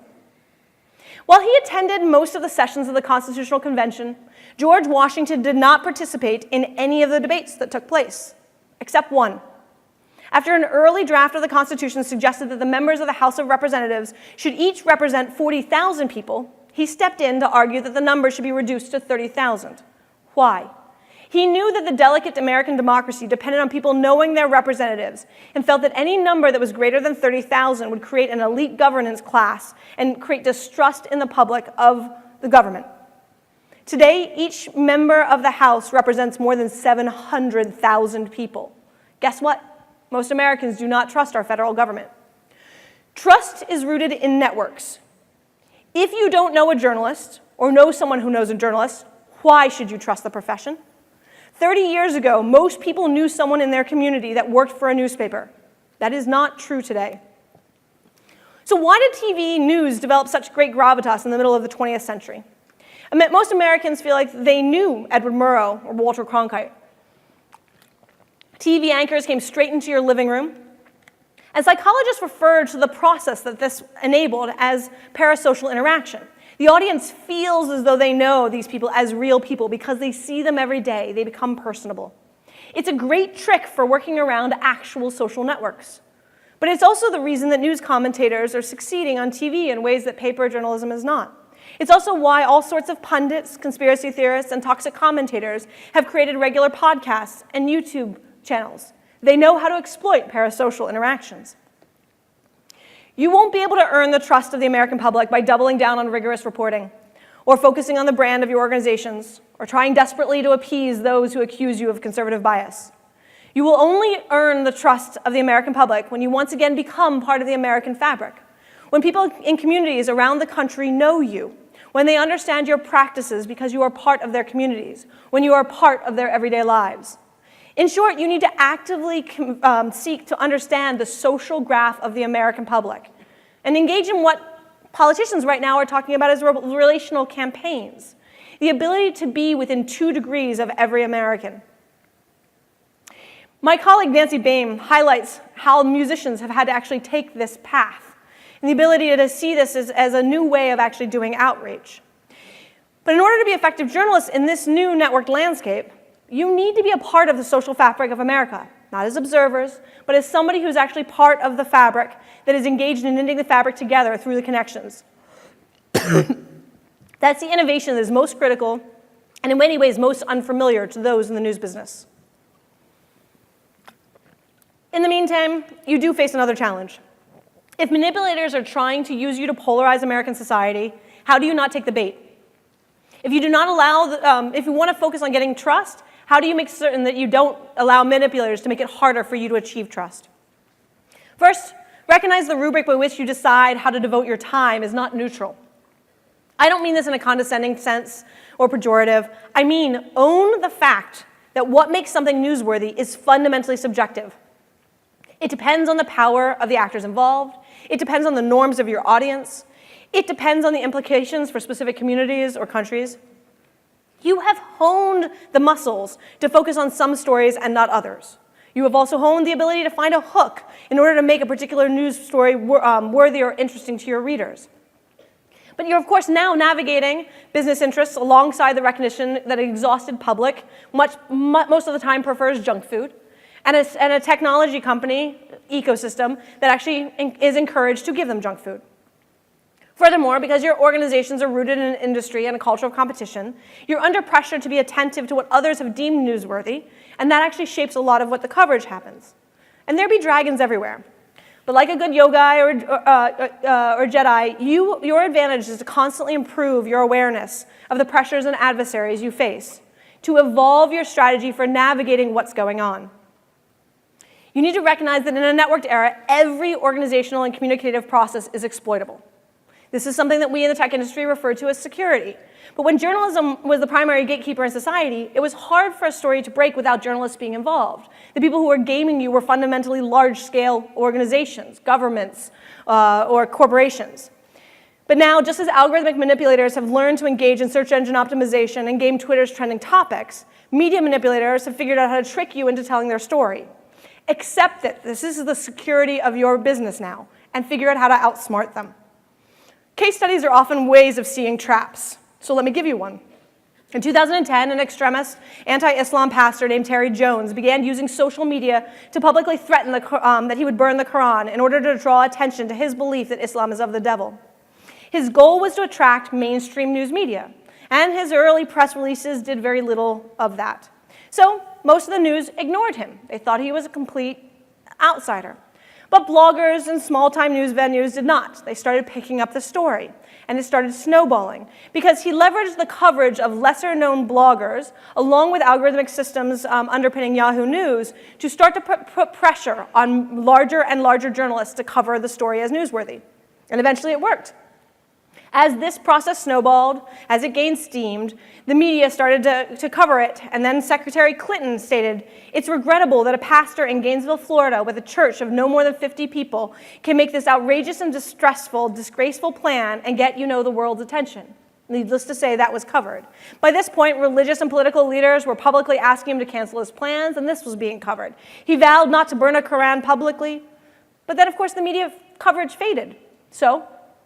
While he attended most of the sessions of the Constitutional Convention, George Washington did not participate in any of the debates that took place, except one. After an early draft of the Constitution suggested that the members of the House of Representatives should each represent 40,000 people, he stepped in to argue that the number should be reduced to 30,000. Why? He knew that the delicate American democracy depended on people knowing their representatives and felt that any number that was greater than 30,000 would create an elite governance class and create distrust in the public of the government. Today, each member of the House represents more than 700,000 people. Guess what? Most Americans do not trust our federal government. Trust is rooted in networks. If you don't know a journalist or know someone who knows a journalist, why should you trust the profession? 30 years ago, most people knew someone in their community that worked for a newspaper. That is not true today. So why did TV news develop such great gravitas in the middle of the 20th century? Most Americans feel like they knew Edward Murrow or Walter Cronkite. TV anchors came straight into your living room. And psychologists refer to the process that this enabled as parasocial interaction. The audience feels as though they know these people as real people because they see them every day. They become personable. It's a great trick for working around actual social networks. But it's also the reason that news commentators are succeeding on TV in ways that paper journalism is not. It's also why all sorts of pundits, conspiracy theorists, and toxic commentators have created regular podcasts and YouTube channels. They know how to exploit parasocial interactions. You won't be able to earn the trust of the American public by doubling down on rigorous reporting, or focusing on the brand of your organizations, or trying desperately to appease those who accuse you of conservative bias. You will only earn the trust of the American public when you once again become part of the American fabric, when people in communities around the country know you, when they understand your practices because you are part of their communities, when you are part of their everyday lives. In short, you need to actively seek to understand the social graph of the American public and engage in what politicians right now are talking about as relational campaigns, the ability to be within 2 degrees of every American. My colleague Nancy Bain highlights how musicians have had to actually take this path and the ability to see this as a new way of actually doing outreach. But in order to be effective journalists in this new networked landscape, you need to be a part of the social fabric of America, not as observers, but as somebody who's actually part of the fabric that is engaged in knitting the fabric together through the connections. That's the innovation that is most critical and in many ways most unfamiliar to those in the news business. In the meantime, you do face another challenge. If manipulators are trying to use you to polarize American society, how do you not take the bait? If you do not allow, if you want to focus on getting trust, how do you make certain that you don't allow manipulators to make it harder for you to achieve trust? First, recognize the rubric by which you decide how to devote your time is not neutral. I don't mean this in a condescending sense or pejorative. I mean, own the fact that what makes something newsworthy is fundamentally subjective. It depends on the power of the actors involved. It depends on the norms of your audience. It depends on the implications for specific communities or countries. You have honed the muscles to focus on some stories and not others. You have also honed the ability to find a hook in order to make a particular news story worthy or interesting to your readers. But you're, of course, now navigating business interests alongside the recognition that an exhausted public most of the time prefers junk food, and a technology company ecosystem that actually is encouraged to give them junk food. Furthermore, because your organizations are rooted in an industry and a culture of competition, you're under pressure to be attentive to what others have deemed newsworthy, and that actually shapes a lot of what the coverage happens. And there be dragons everywhere. But like a good yogi or Jedi, your advantage is to constantly improve your awareness of the pressures and adversaries you face, to evolve your strategy for navigating what's going on. You need to recognize that in a networked era, every organizational and communicative process is exploitable. This is something that we in the tech industry refer to as security. But when journalism was the primary gatekeeper in society, it was hard for a story to break without journalists being involved. The people who were gaming you were fundamentally large-scale organizations, governments, or corporations. But now, just as algorithmic manipulators have learned to engage in search engine optimization and game Twitter's trending topics, media manipulators have figured out how to trick you into telling their story. Accept that this is the security of your business now, and figure out how to outsmart them. Case studies are often ways of seeing traps, so let me give you one. In 2010, an extremist anti-Islam pastor named Terry Jones began using social media to publicly threaten that he would burn the Quran in order to draw attention to his belief that Islam is of the devil. His goal was to attract mainstream news media, and his early press releases did very little of that. So most of the news ignored him. They thought he was a complete outsider. But bloggers and small-time news venues did not. They started picking up the story, and it started snowballing because he leveraged the coverage of lesser-known bloggers, along with algorithmic systems underpinning Yahoo News, to start to put pressure on larger and larger journalists to cover the story as newsworthy. And eventually it worked. As this process snowballed, as it gained steam, the media started to cover it, and then Secretary Clinton stated, "It's regrettable that a pastor in Gainesville, Florida, with a church of no more than 50 people can make this outrageous and distressful, disgraceful plan and get, the world's attention." Needless to say, that was covered. By this point, religious and political leaders were publicly asking him to cancel his plans, and this was being covered. He vowed not to burn a Quran publicly, but then, of course, the media coverage faded. So,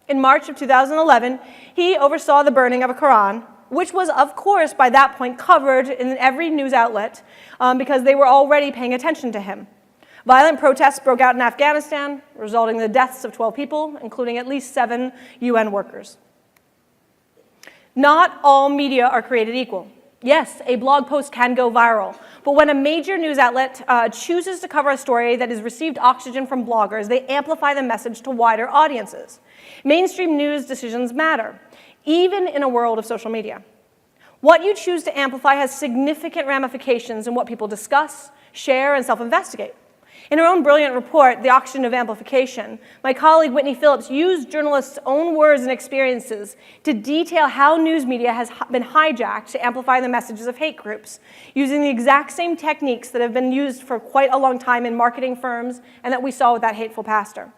in March of 2011, he oversaw the burning of a Quran, which was, of course, by that point covered in every news outlet because they were already paying attention to him. Violent protests broke out in Afghanistan, resulting in the deaths of 12 people, including at least 7 UN workers. Not all media are created equal. Yes, a blog post can go viral, but when a major news outlet chooses to cover a story that has received oxygen from bloggers, they amplify the message to wider audiences. Mainstream news decisions matter, even in a world of social media. What you choose to amplify has significant ramifications in what people discuss, share, and self-investigate. In her own brilliant report, The Oxygen of Amplification, my colleague Whitney Phillips used journalists' own words and experiences to detail how news media has been hijacked to amplify the messages of hate groups, using the exact same techniques that have been used for quite a long time in marketing firms and that we saw with that hateful pastor.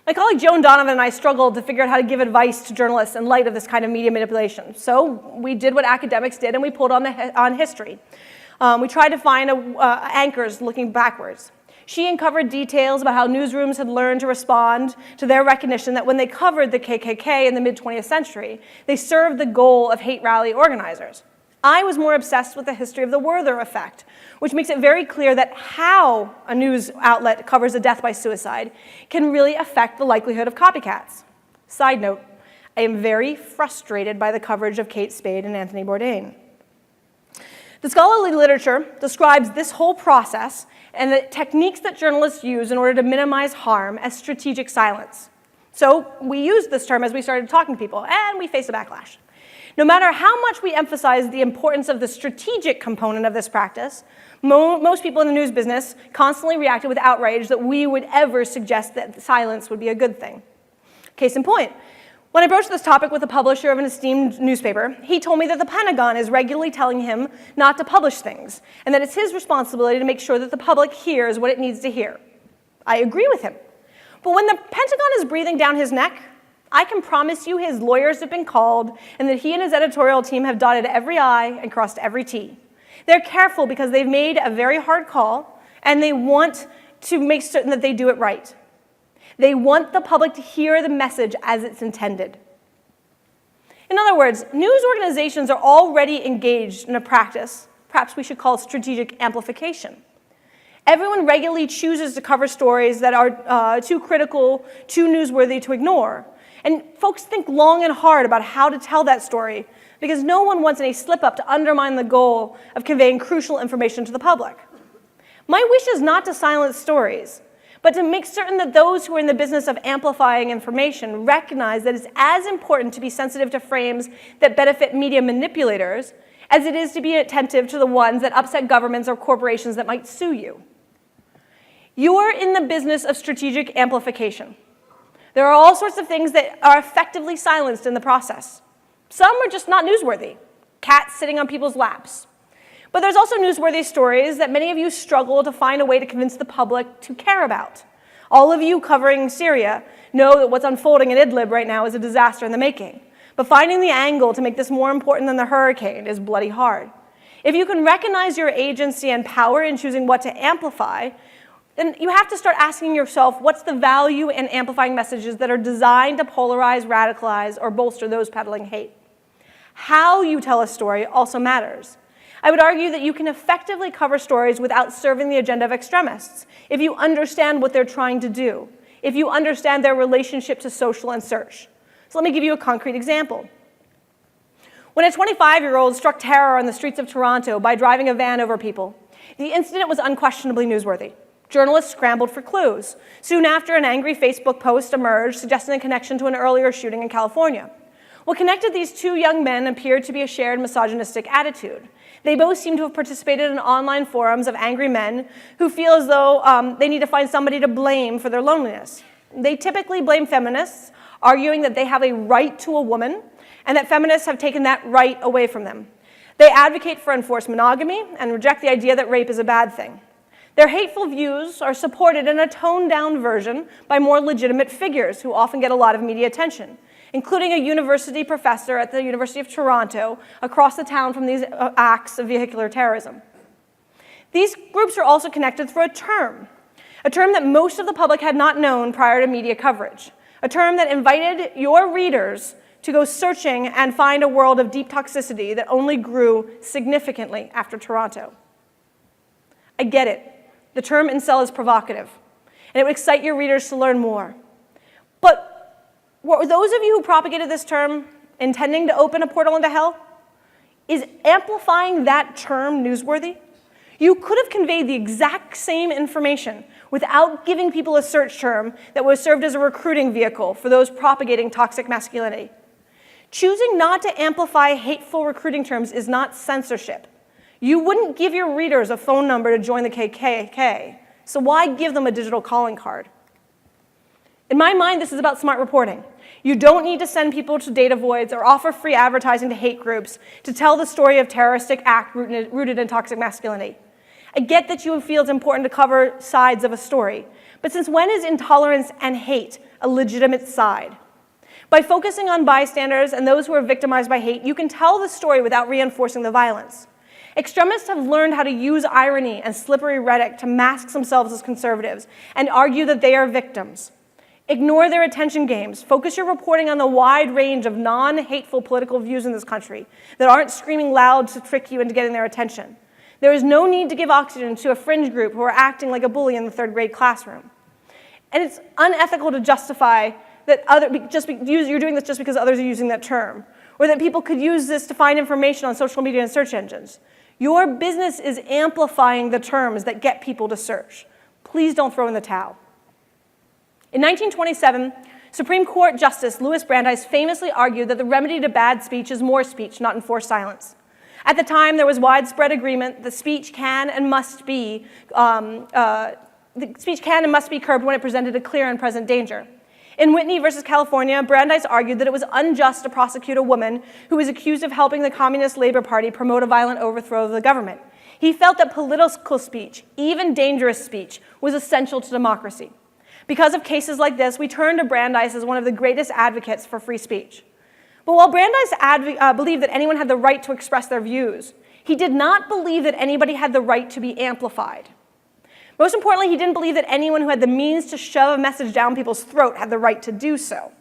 My colleague Joan Donovan and I struggled to figure out how to give advice to journalists in light of this kind of media manipulation. So we did what academics did, and we pulled on history. We tried to find anchors looking backwards. She uncovered details about how newsrooms had learned to respond to their recognition that when they covered the KKK in the mid-20th century, they served the goal of hate rally organizers. I was more obsessed with the history of the Werther effect, which makes it very clear that how a news outlet covers a death by suicide can really affect the likelihood of copycats. Side note, I am very frustrated by the coverage of Kate Spade and Anthony Bourdain. The scholarly literature describes this whole process and the techniques that journalists use in order to minimize harm as strategic silence. So we used this term as we started talking to people, and we faced a backlash. No matter how much we emphasize the importance of the strategic component of this practice, most people in the news business constantly reacted with outrage that we would ever suggest that silence would be a good thing. Case in point, when I broached this topic with a publisher of an esteemed newspaper, he told me that the Pentagon is regularly telling him not to publish things, and that it's his responsibility to make sure that the public hears what it needs to hear. I agree with him. But when the Pentagon is breathing down his neck, I can promise you his lawyers have been called, and that he and his editorial team have dotted every I and crossed every T. They're careful because they've made a very hard call, and they want to make certain that they do it right. They want the public to hear the message as it's intended. In other words, news organizations are already engaged in a practice, perhaps we should call strategic amplification. Everyone regularly chooses to cover stories that are too critical, too newsworthy to ignore. And folks think long and hard about how to tell that story because no one wants any slip-up to undermine the goal of conveying crucial information to the public. My wish is not to silence stories, but to make certain that those who are in the business of amplifying information recognize that it's as important to be sensitive to frames that benefit media manipulators as it is to be attentive to the ones that upset governments or corporations that might sue you. You're in the business of strategic amplification. There are all sorts of things that are effectively silenced in the process. Some are just not newsworthy, cats sitting on people's laps. But there's also newsworthy stories that many of you struggle to find a way to convince the public to care about. All of you covering Syria know that what's unfolding in Idlib right now is a disaster in the making. But finding the angle to make this more important than the hurricane is bloody hard. If you can recognize your agency and power in choosing what to amplify, then you have to start asking yourself, what's the value in amplifying messages that are designed to polarize, radicalize, or bolster those peddling hate? How you tell a story also matters. I would argue that you can effectively cover stories without serving the agenda of extremists if you understand what they're trying to do, if you understand their relationship to social and search. So let me give you a concrete example. When a 25-year-old struck terror on the streets of Toronto by driving a van over people, the incident was unquestionably newsworthy. Journalists scrambled for clues. Soon after, an angry Facebook post emerged suggesting a connection to an earlier shooting in California. What connected these two young men appeared to be a shared misogynistic attitude. They both seem to have participated in online forums of angry men who feel as though they need to find somebody to blame for their loneliness. They typically blame feminists, arguing that they have a right to a woman and that feminists have taken that right away from them. They advocate for enforced monogamy and reject the idea that rape is a bad thing. Their hateful views are supported in a toned-down version by more legitimate figures who often get a lot of media attention, including a university professor at the University of Toronto across the town from these acts of vehicular terrorism. These groups are also connected through a term that most of the public had not known prior to media coverage, a term that invited your readers to go searching and find a world of deep toxicity that only grew significantly after Toronto. I get it. The term incel is provocative, and it would excite your readers to learn more. But were those of you who propagated this term intending to open a portal into hell? Is amplifying that term newsworthy? You could have conveyed the exact same information without giving people a search term that was served as a recruiting vehicle for those propagating toxic masculinity. Choosing not to amplify hateful recruiting terms is not censorship. You wouldn't give your readers a phone number to join the KKK, so why give them a digital calling card? In my mind, this is about smart reporting. You don't need to send people to data voids or offer free advertising to hate groups to tell the story of terroristic act rooted in toxic masculinity. I get that you feel it's important to cover sides of a story, but since when is intolerance and hate a legitimate side? By focusing on bystanders and those who are victimized by hate, you can tell the story without reinforcing the violence. Extremists have learned how to use irony and slippery rhetoric to mask themselves as conservatives and argue that they are victims. Ignore their attention games. Focus your reporting on the wide range of non-hateful political views in this country that aren't screaming loud to trick you into getting their attention. There is no need to give oxygen to a fringe group who are acting like a bully in the third grade classroom. And it's unethical to justify that you're doing this just because others are using that term, or that people could use this to find information on social media and search engines. Your business is amplifying the terms that get people to search. Please don't throw in the towel. In 1927, Supreme Court Justice Louis Brandeis famously argued that the remedy to bad speech is more speech, not enforced silence. At the time, there was widespread agreement that speech can and must be curbed when it presented a clear and present danger. In Whitney versus California, Brandeis argued that it was unjust to prosecute a woman who was accused of helping the Communist Labor Party promote a violent overthrow of the government. He felt that political speech, even dangerous speech, was essential to democracy. Because of cases like this, we turn to Brandeis as one of the greatest advocates for free speech. But while Brandeis believed that anyone had the right to express their views, he did not believe that anybody had the right to be amplified. Most importantly, he didn't believe that anyone who had the means to shove a message down people's throat had the right to do so.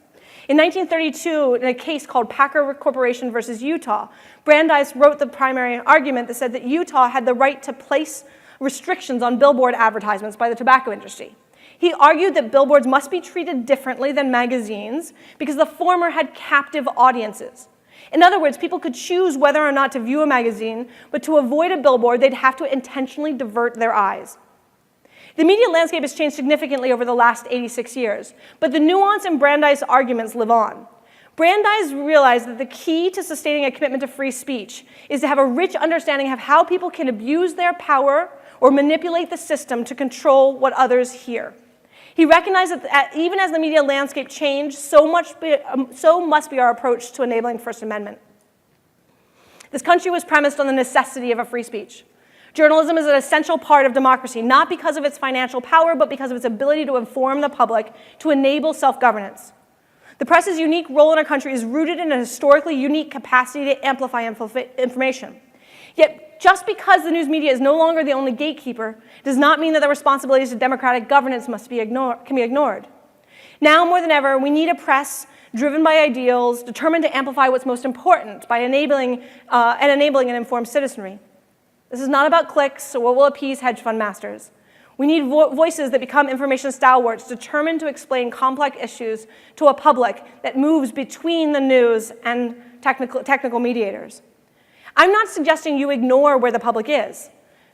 In 1932, in a case called Packer Corporation versus Utah, Brandeis wrote the primary argument that said that Utah had the right to place restrictions on billboard advertisements by the tobacco industry. He argued that billboards must be treated differently than magazines because the former had captive audiences. In other words, people could choose whether or not to view a magazine, but to avoid a billboard, they'd have to intentionally divert their eyes. The media landscape has changed significantly over the last 86 years, but the nuance in Brandeis' arguments live on. Brandeis realized that the key to sustaining a commitment to free speech is to have a rich understanding of how people can abuse their power or manipulate the system to control what others hear. He recognized that even as the media landscape changed, so must be our approach to enabling First Amendment. This country was premised on the necessity of a free speech. Journalism is an essential part of democracy, not because of its financial power, but because of its ability to inform the public, to enable self-governance. The press's unique role in our country is rooted in a historically unique capacity to amplify information. Yet, just because the news media is no longer the only gatekeeper, does not mean that the responsibilities of democratic governance can be ignored. Now more than ever, we need a press driven by ideals, determined to amplify what's most important by enabling an informed citizenry. This is not about clicks or what will appease hedge fund masters. We need voices that become information stalwarts, determined to explain complex issues to a public that moves between the news and technical mediators. I'm not suggesting you ignore where the public is.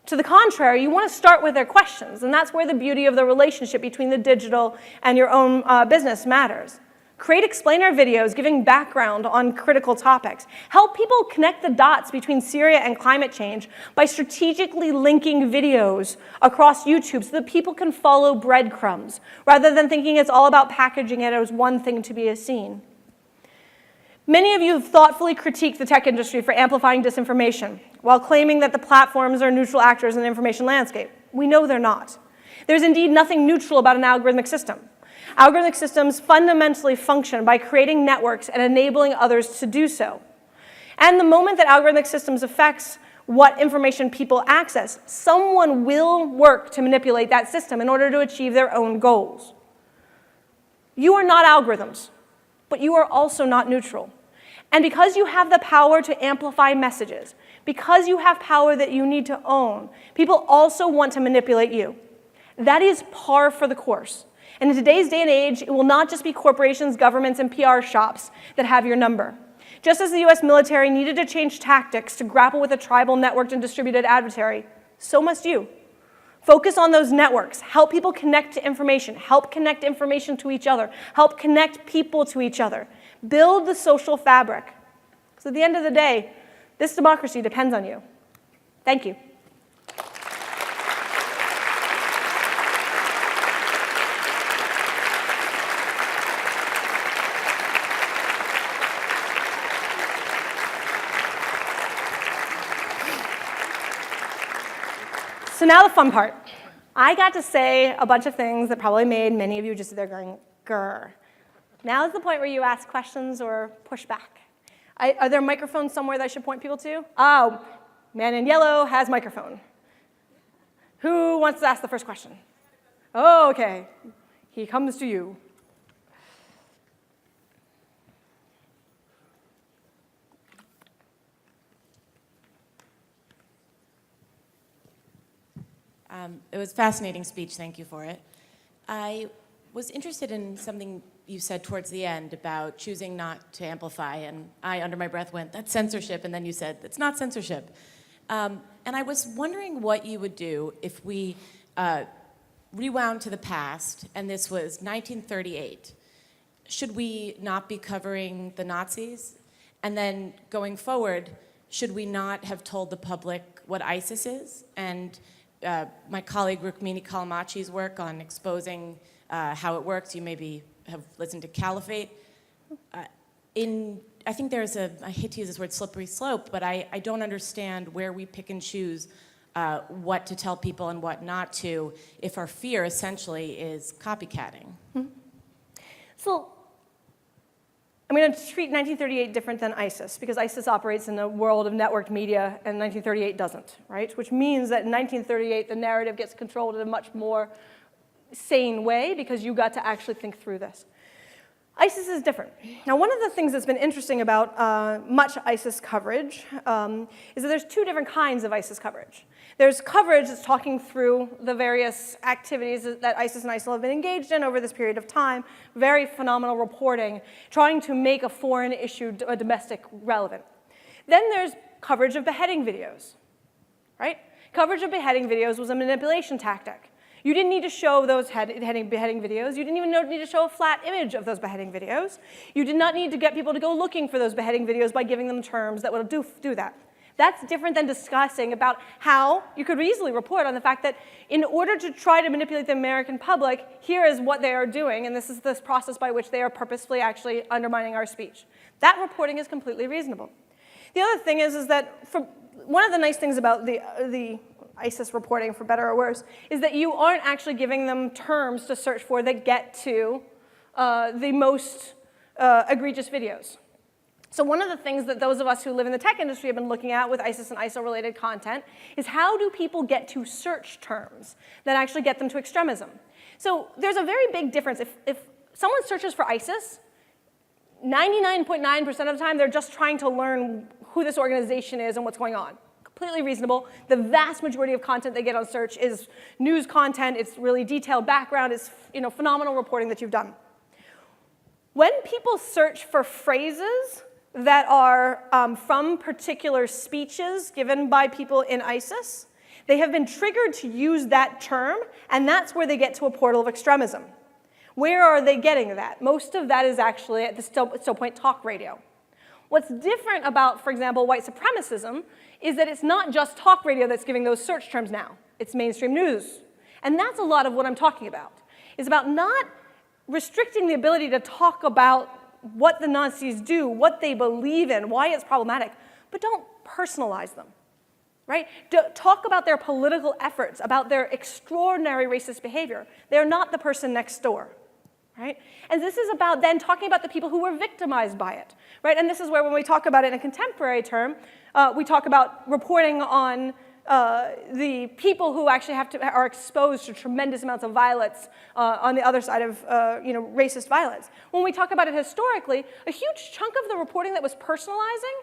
To the contrary, you want to start with their questions, and that's where the beauty of the relationship between the digital and your own business matters. Create explainer videos giving background on critical topics. Help people connect the dots between Syria and climate change by strategically linking videos across YouTube so that people can follow breadcrumbs, rather than thinking it's all about packaging it as one thing to be seen. Many of you have thoughtfully critiqued the tech industry for amplifying disinformation, while claiming that the platforms are neutral actors in the information landscape. We know they're not. There's indeed nothing neutral about an algorithmic system. Algorithmic systems fundamentally function by creating networks and enabling others to do so. And the moment that algorithmic systems affects what information people access, someone will work to manipulate that system in order to achieve their own goals. You are not algorithms, but you are also not neutral. And because you have the power to amplify messages, because you have power that you need to own, people also want to manipulate you. That is par for the course. And in today's day and age, it will not just be corporations, governments, and PR shops that have your number. Just as the US military needed to change tactics to grapple with a tribal, networked, and distributed adversary, so must you. Focus on those networks. Help people connect to information. Help connect information to each other. Help connect people to each other. Build the social fabric. Because at the end of the day, this democracy depends on you. Thank you. So now the fun part. I got to say a bunch of things that probably made many of you just sit there going, grr. Now is the point where you ask questions or push back. Are there microphones somewhere that I should point people to? Oh, man in yellow has microphone. Who wants to ask the first question? Oh, okay. He comes to you. It was a fascinating speech, thank you for it. I was interested in something you said towards the end about choosing not to amplify, and I, under my breath, went, that's censorship, and then you said, it's not censorship. And I was wondering what you would do if we rewound to the past, and this was 1938. Should we not be covering the Nazis? And then going forward, should we not have told the public what ISIS is? And my colleague Rukmini Callimachi's work on exposing how it works, you maybe have listened to Caliphate. I think there's I hate to use this word slippery slope, but I don't understand where we pick and choose what to tell people and what not to if our fear essentially is copycatting. So I'm going to treat 1938 different than ISIS, because ISIS operates in a world of networked media, and 1938 doesn't, right? Which means that in 1938, the narrative gets controlled in a much more sane way, because you got to actually think through this. ISIS is different. Now, one of the things that's been interesting about much ISIS coverage is that there's two different kinds of ISIS coverage. There's coverage that's talking through the various activities that ISIS and ISIL have been engaged in over this period of time, very phenomenal reporting, trying to make a foreign issue a domestic relevant. Then there's coverage of beheading videos, right? Coverage of beheading videos was a manipulation tactic. You didn't need to show those beheading videos. You didn't even need to show a flat image of those beheading videos. You did not need to get people to go looking for those beheading videos by giving them terms that would do that. That's different than discussing about how you could easily report on the fact that in order to try to manipulate the American public, here is what they are doing, and this is this process by which they are purposefully actually undermining our speech. That reporting is completely reasonable. The other thing is that one of the nice things about the ISIS reporting, for better or worse, is that you aren't actually giving them terms to search for that get to the most egregious videos. So one of the things that those of us who live in the tech industry have been looking at with ISIS and ISIL-related content is how do people get to search terms that actually get them to extremism? So there's a very big difference. If someone searches for ISIS, 99.9% of the time, they're just trying to learn who this organization is and what's going on. Completely reasonable. The vast majority of content they get on search is news content. It's really detailed background. It's phenomenal reporting that you've done. When people search for phrases that are from particular speeches given by people in ISIS, they have been triggered to use that term, and that's where they get to a portal of extremism. Where are they getting that? Most of that is actually at the Still Point talk radio. What's different about, for example, white supremacism is that it's not just talk radio that's giving those search terms now. It's mainstream news. And that's a lot of what I'm talking about. It's about not restricting the ability to talk about what the Nazis do, what they believe in, why it's problematic, but don't personalize them, right? Talk about their political efforts, about their extraordinary racist behavior. They're not the person next door, right? And this is about then talking about the people who were victimized by it, right? And this is where when we talk about it in a contemporary term, we talk about reporting on the people who actually are exposed to tremendous amounts of violence on the other side of racist violence. When we talk about it historically, a huge chunk of the reporting that was personalizing,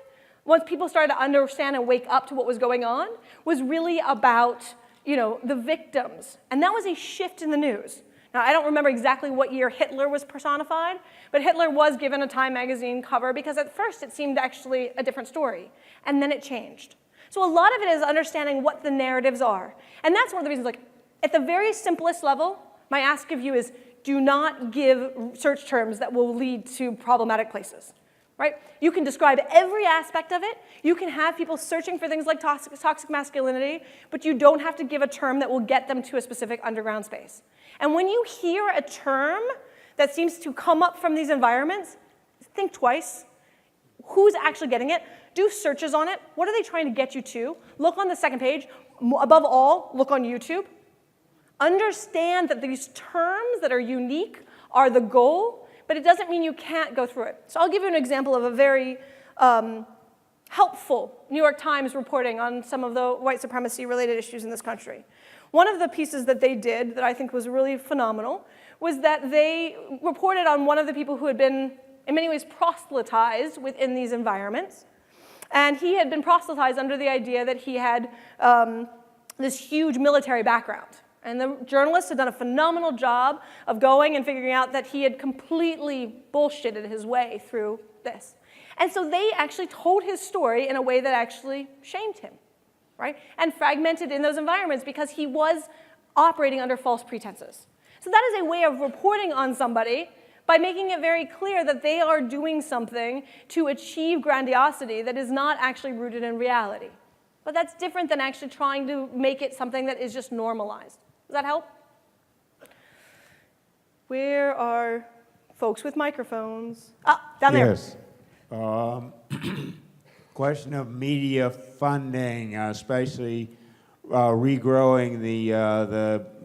once people started to understand and wake up to what was going on, was really about the victims. And that was a shift in the news. Now, I don't remember exactly what year Hitler was personified, but Hitler was given a Time magazine cover because at first it seemed actually a different story, and then it changed. So a lot of it is understanding what the narratives are. And that's one of the reasons, at the very simplest level, my ask of you is do not give search terms that will lead to problematic places, right? You can describe every aspect of it. You can have people searching for things like toxic masculinity, but you don't have to give a term that will get them to a specific underground space. And when you hear a term that seems to come up from these environments, think twice. Who's actually getting it? Do searches on it. What are they trying to get you to? Look on the second page. Above all, look on YouTube. Understand that these terms that are unique are the goal, but it doesn't mean you can't go through it. So I'll give you an example of a very helpful New York Times reporting on some of the white supremacy-related issues in this country. One of the pieces that they did that I think was really phenomenal was that they reported on one of the people who had been, in many ways, proselytized within these environments. And he had been proselytized under the idea that he had this huge military background. And the journalists had done a phenomenal job of going and figuring out that he had completely bullshitted his way through this. And so they actually told his story in a way that actually shamed him, right? And fragmented in those environments because he was operating under false pretenses. So that is a way of reporting on somebody by making it very clear that they are doing something to achieve grandiosity that is not actually rooted in reality. But that's different than actually trying to make it something that is just normalized. Does that help? Where are folks with microphones? Ah, down there. Yes. Question of media funding, especially regrowing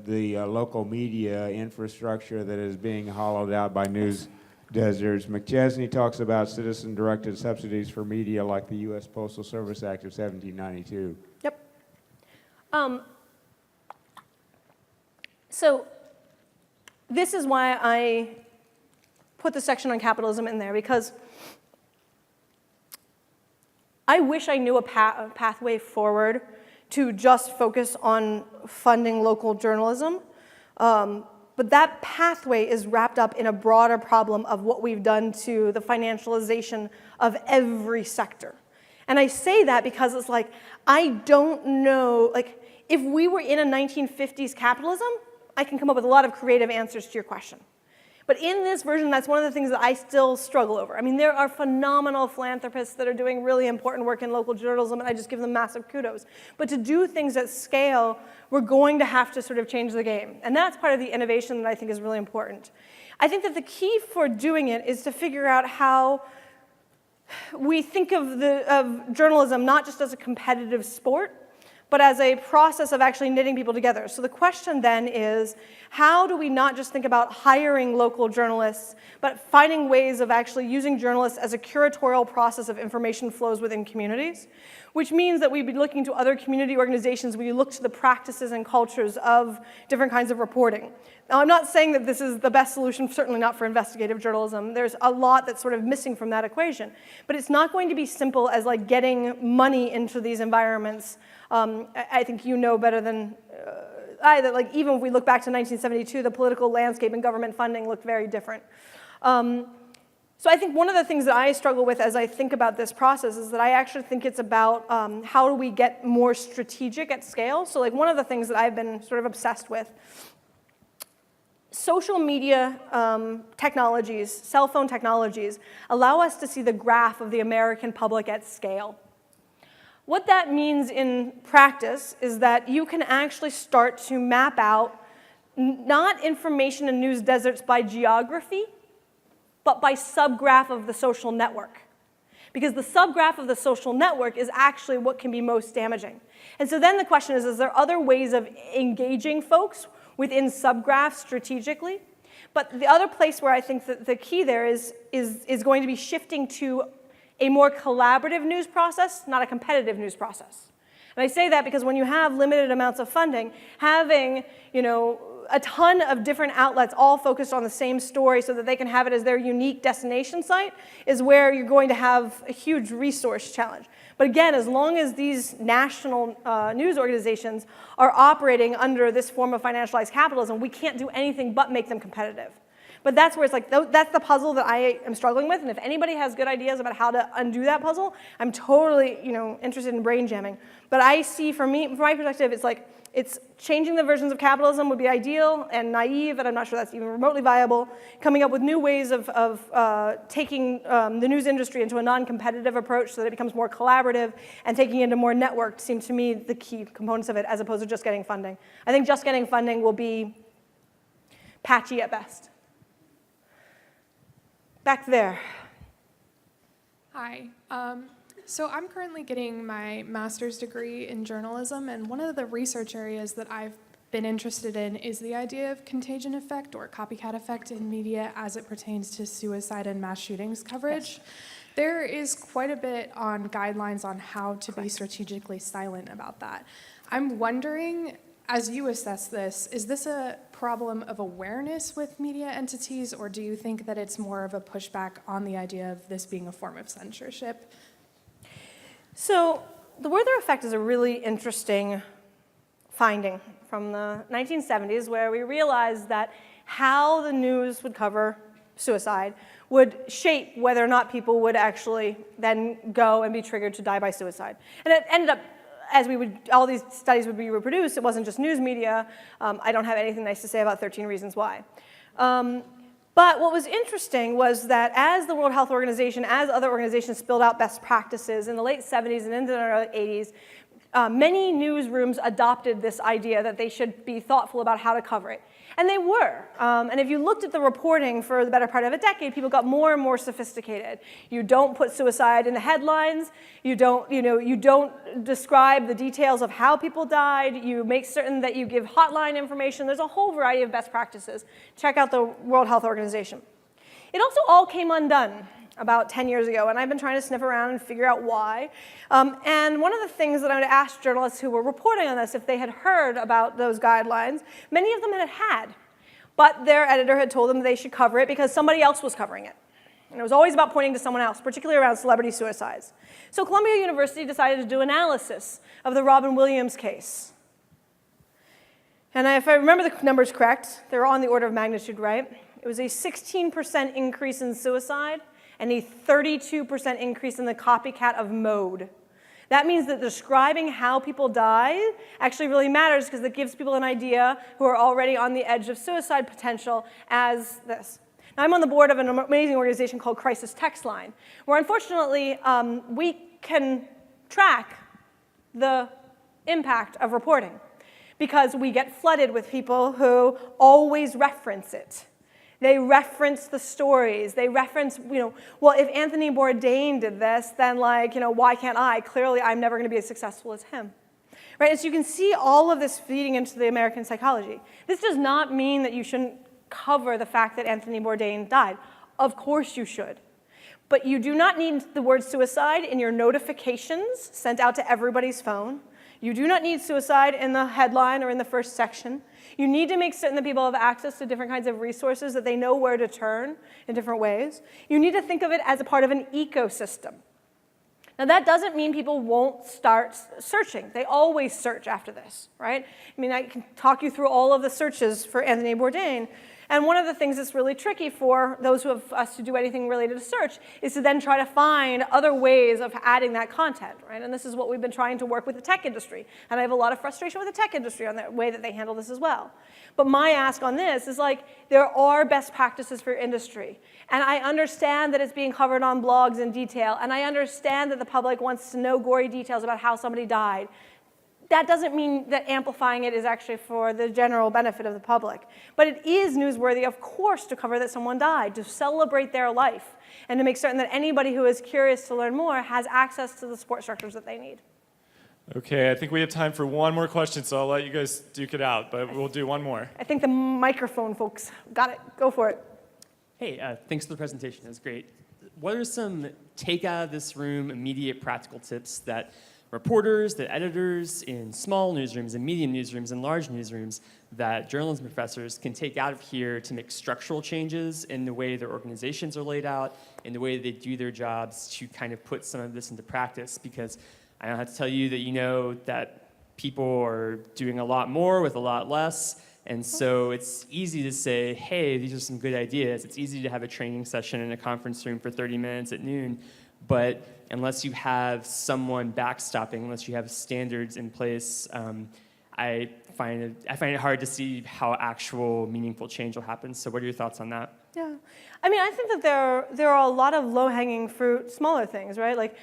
the local media infrastructure that is being hollowed out by news deserts. McChesney talks about citizen-directed subsidies for media like the U.S. Postal Service Act of 1792. Yep. So this is why I put the section on capitalism in there, because I wish I knew a pathway forward to just focus on funding local journalism. But that pathway is wrapped up in a broader problem of what we've done to the financialization of every sector. And I say that because it's like, I don't know, like, if we were in a 1950s capitalism, I can come up with a lot of creative answers to your question. But in this version, that's one of the things that I still struggle over. I mean, there are phenomenal philanthropists that are doing really important work in local journalism, and I just give them massive kudos. But to do things at scale, we're going to have to sort of change the game. And that's part of the innovation that I think is really important. I think that the key for doing it is to figure out how we think of journalism not just as a competitive sport, but as a process of actually knitting people together. So the question then is, how do we not just think about hiring local journalists, but finding ways of actually using journalists as a curatorial process of information flows within communities? Which means that we'd be looking to other community organizations where you look to the practices and cultures of different kinds of reporting. Now, I'm not saying that this is the best solution, certainly not for investigative journalism. There's a lot that's sort of missing from that equation. But it's not going to be simple as like getting money into these environments. I think you know better than I that like even if we look back to 1972, the political landscape and government funding looked very different. So I think one of the things that I struggle with as I think about this process is that I actually think it's about how do we get more strategic at scale. So like one of the things that I've been sort of obsessed with, social media technologies, cell phone technologies, allow us to see the graph of the American public at scale. What that means in practice is that you can actually start to map out not information and news deserts by geography, but by subgraph of the social network. Because the subgraph of the social network is actually what can be most damaging. And so then the question is there other ways of engaging folks within subgraphs strategically? But the other place where I think that the key there is going to be shifting to a more collaborative news process, not a competitive news process. And I say that because when you have limited amounts of funding, having, a ton of different outlets all focused on the same story so that they can have it as their unique destination site is where you're going to have a huge resource challenge. But again, as long as these national news organizations are operating under this form of financialized capitalism, we can't do anything but make them competitive. But that's where it's like, that's the puzzle that I am struggling with, and if anybody has good ideas about how to undo that puzzle, I'm totally, interested in brain jamming. But I see, from my perspective, it's changing the versions of capitalism would be ideal and naive, and I'm not sure that's even remotely viable. Coming up with new ways of taking the news industry into a non-competitive approach so that it becomes more collaborative and taking it into more networked seem to me the key components of it, as opposed to just getting funding. I think just getting funding will be patchy at best. Back there. Hi. So I'm currently getting my master's degree in journalism, and one of the research areas that I've been interested in is the idea of contagion effect or copycat effect in media as it pertains to suicide and mass shootings coverage. Yes. There is quite a bit on guidelines on how to be strategically silent about that. I'm wondering, as you assess this, is this a problem of awareness with media entities, or do you think that it's more of a pushback on the idea of this being a form of censorship? So the Werther effect is a really interesting finding from the 1970s, where we realized that how the news would cover suicide would shape whether or not people would actually then go and be triggered to die by suicide. And it ended up as all these studies would be reproduced, it wasn't just news media. I don't have anything nice to say about 13 Reasons Why. But what was interesting was that as the World Health Organization, as other organizations spilled out best practices in the late 70s and into the early 80s, many newsrooms adopted this idea that they should be thoughtful about how to cover it. And they were. And if you looked at the reporting for the better part of a decade, people got more and more sophisticated. You don't put suicide in the headlines. You don't describe the details of how people died. You make certain that you give hotline information. There's a whole variety of best practices. Check out the World Health Organization. It also all came undone about 10 years ago, and I've been trying to sniff around and figure out why. And one of the things that I would ask journalists who were reporting on this if they had heard about those guidelines, many of them had, but their editor had told them they should cover it because somebody else was covering it. And it was always about pointing to someone else, particularly around celebrity suicides. So Columbia University decided to do analysis of the Robin Williams case. And if I remember the numbers correct, they're on the order of magnitude right. It was a 16% increase in suicide and a 32% increase in the copycat of mode. That means that describing how people die actually really matters because it gives people an idea who are already on the edge of suicide potential as this. Now, I'm on the board of an amazing organization called Crisis Text Line, where unfortunately we can track the impact of reporting because we get flooded with people who always reference it. They reference the stories. They reference, well, if Anthony Bourdain did this, then why can't I? Clearly, I'm never going to be as successful as him. Right? And so you can see all of this feeding into the American psychology. This does not mean that you shouldn't cover the fact that Anthony Bourdain died. Of course you should. But you do not need the word suicide in your notifications sent out to everybody's phone. You do not need suicide in the headline or in the first section. You need to make certain that people have access to different kinds of resources, that they know where to turn in different ways. You need to think of it as a part of an ecosystem. Now, that doesn't mean people won't start searching. They always search after this, right? I mean, I can talk you through all of the searches for Anthony Bourdain. And one of the things that's really tricky for those of us who do anything related to search is to then try to find other ways of adding that content, right? And this is what we've been trying to work with the tech industry. And I have a lot of frustration with the tech industry on the way that they handle this as well. But my ask on this is there are best practices for industry. And I understand that it's being covered on blogs in detail. And I understand that the public wants to know gory details about how somebody died. That doesn't mean that amplifying it is actually for the general benefit of the public. But it is newsworthy, of course, to cover that someone died, to celebrate their life, and to make certain that anybody who is curious to learn more has access to the support structures that they need. Okay, I think we have time for one more question, so I'll let you guys duke it out, but we'll do one more. I think the microphone folks got it. Go for it. Hey, thanks for the presentation. It was great. What are some take out of this room immediate practical tips that reporters, that editors in small newsrooms and medium newsrooms and large newsrooms that journalism professors can take out of here to make structural changes in the way their organizations are laid out, in the way they do their jobs to kind of put some of this into practice? Because I don't have to tell you that you know that people are doing a lot more with a lot less. And so it's easy to say, hey, these are some good ideas. It's easy to have a training session in a conference room for 30 minutes at noon. But unless you have someone backstopping, unless you have standards in place, I find it hard to see how actual meaningful change will happen. So what are your thoughts on that? Yeah. I mean, I think that there are a lot of low-hanging fruit, smaller things, right? Like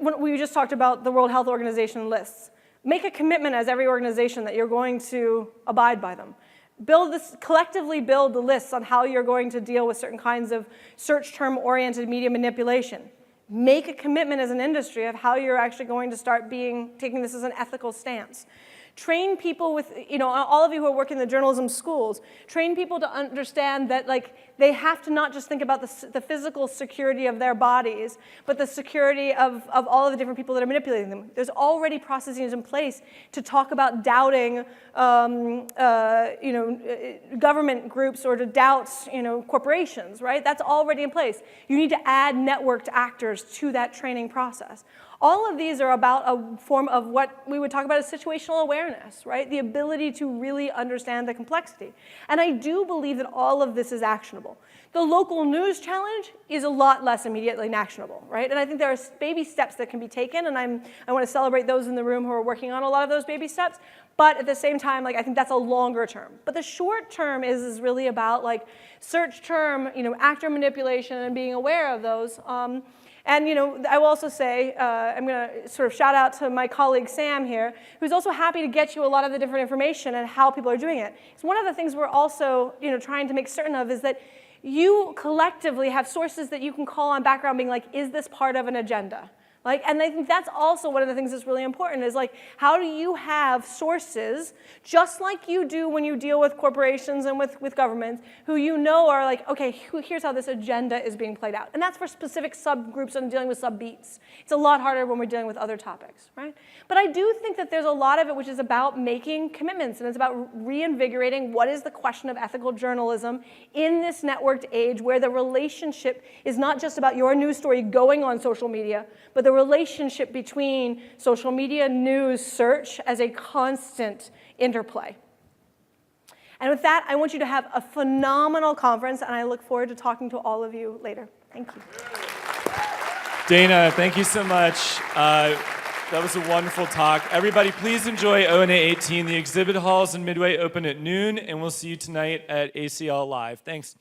when we just talked about the World Health Organization lists. Make a commitment as every organization that you're going to abide by them. Collectively build the lists on how you're going to deal with certain kinds of search term-oriented media manipulation. Make a commitment as an industry of how you're actually going to start taking this as an ethical stance. Train people with, all of you who are working in the journalism schools, train people to understand that they have to not just think about the physical security of their bodies, but the security of all of the different people that are manipulating them. There's already processes in place to talk about doubting government groups or to doubt corporations, right? That's already in place. You need to add networked actors to that training process. All of these are about a form of what we would talk about as situational awareness, right? The ability to really understand the complexity. And I do believe that all of this is actionable. actionable. The local news challenge is a lot less immediately actionable, right? And I think there are baby steps that can be taken, and I want to celebrate those in the room who are working on a lot of those baby steps. But at the same time, like, I think that's a longer term. But the short term is really about like search term, actor manipulation and being aware of those. And I will also say, I'm going to sort of shout out to my colleague Sam here, who's also happy to get you a lot of the different information and how people are doing it. So one of the things we're also trying to make certain of is that you collectively have sources that you can call on background being like, is this part of an agenda? And I think that's also one of the things that's really important is like, how do you have sources, just like you do when you deal with corporations and with governments, who are like, okay, here's how this agenda is being played out. And that's for specific subgroups and dealing with sub-beats. It's a lot harder when we're dealing with other topics, right? But I do think that there's a lot of it which is about making commitments, and it's about reinvigorating what is the question of ethical journalism in this networked age where the relationship is not just about your news story going on social media, but the relationship between social media, news, search as a constant interplay. And with that, I want you to have a phenomenal conference, and I look forward to talking to all of you later. Thank you. Dana, thank you so much. That was a wonderful talk. Everybody, please enjoy ONA 18. The exhibit halls in Midway open at noon, and we'll see you tonight at ACL Live. Thanks.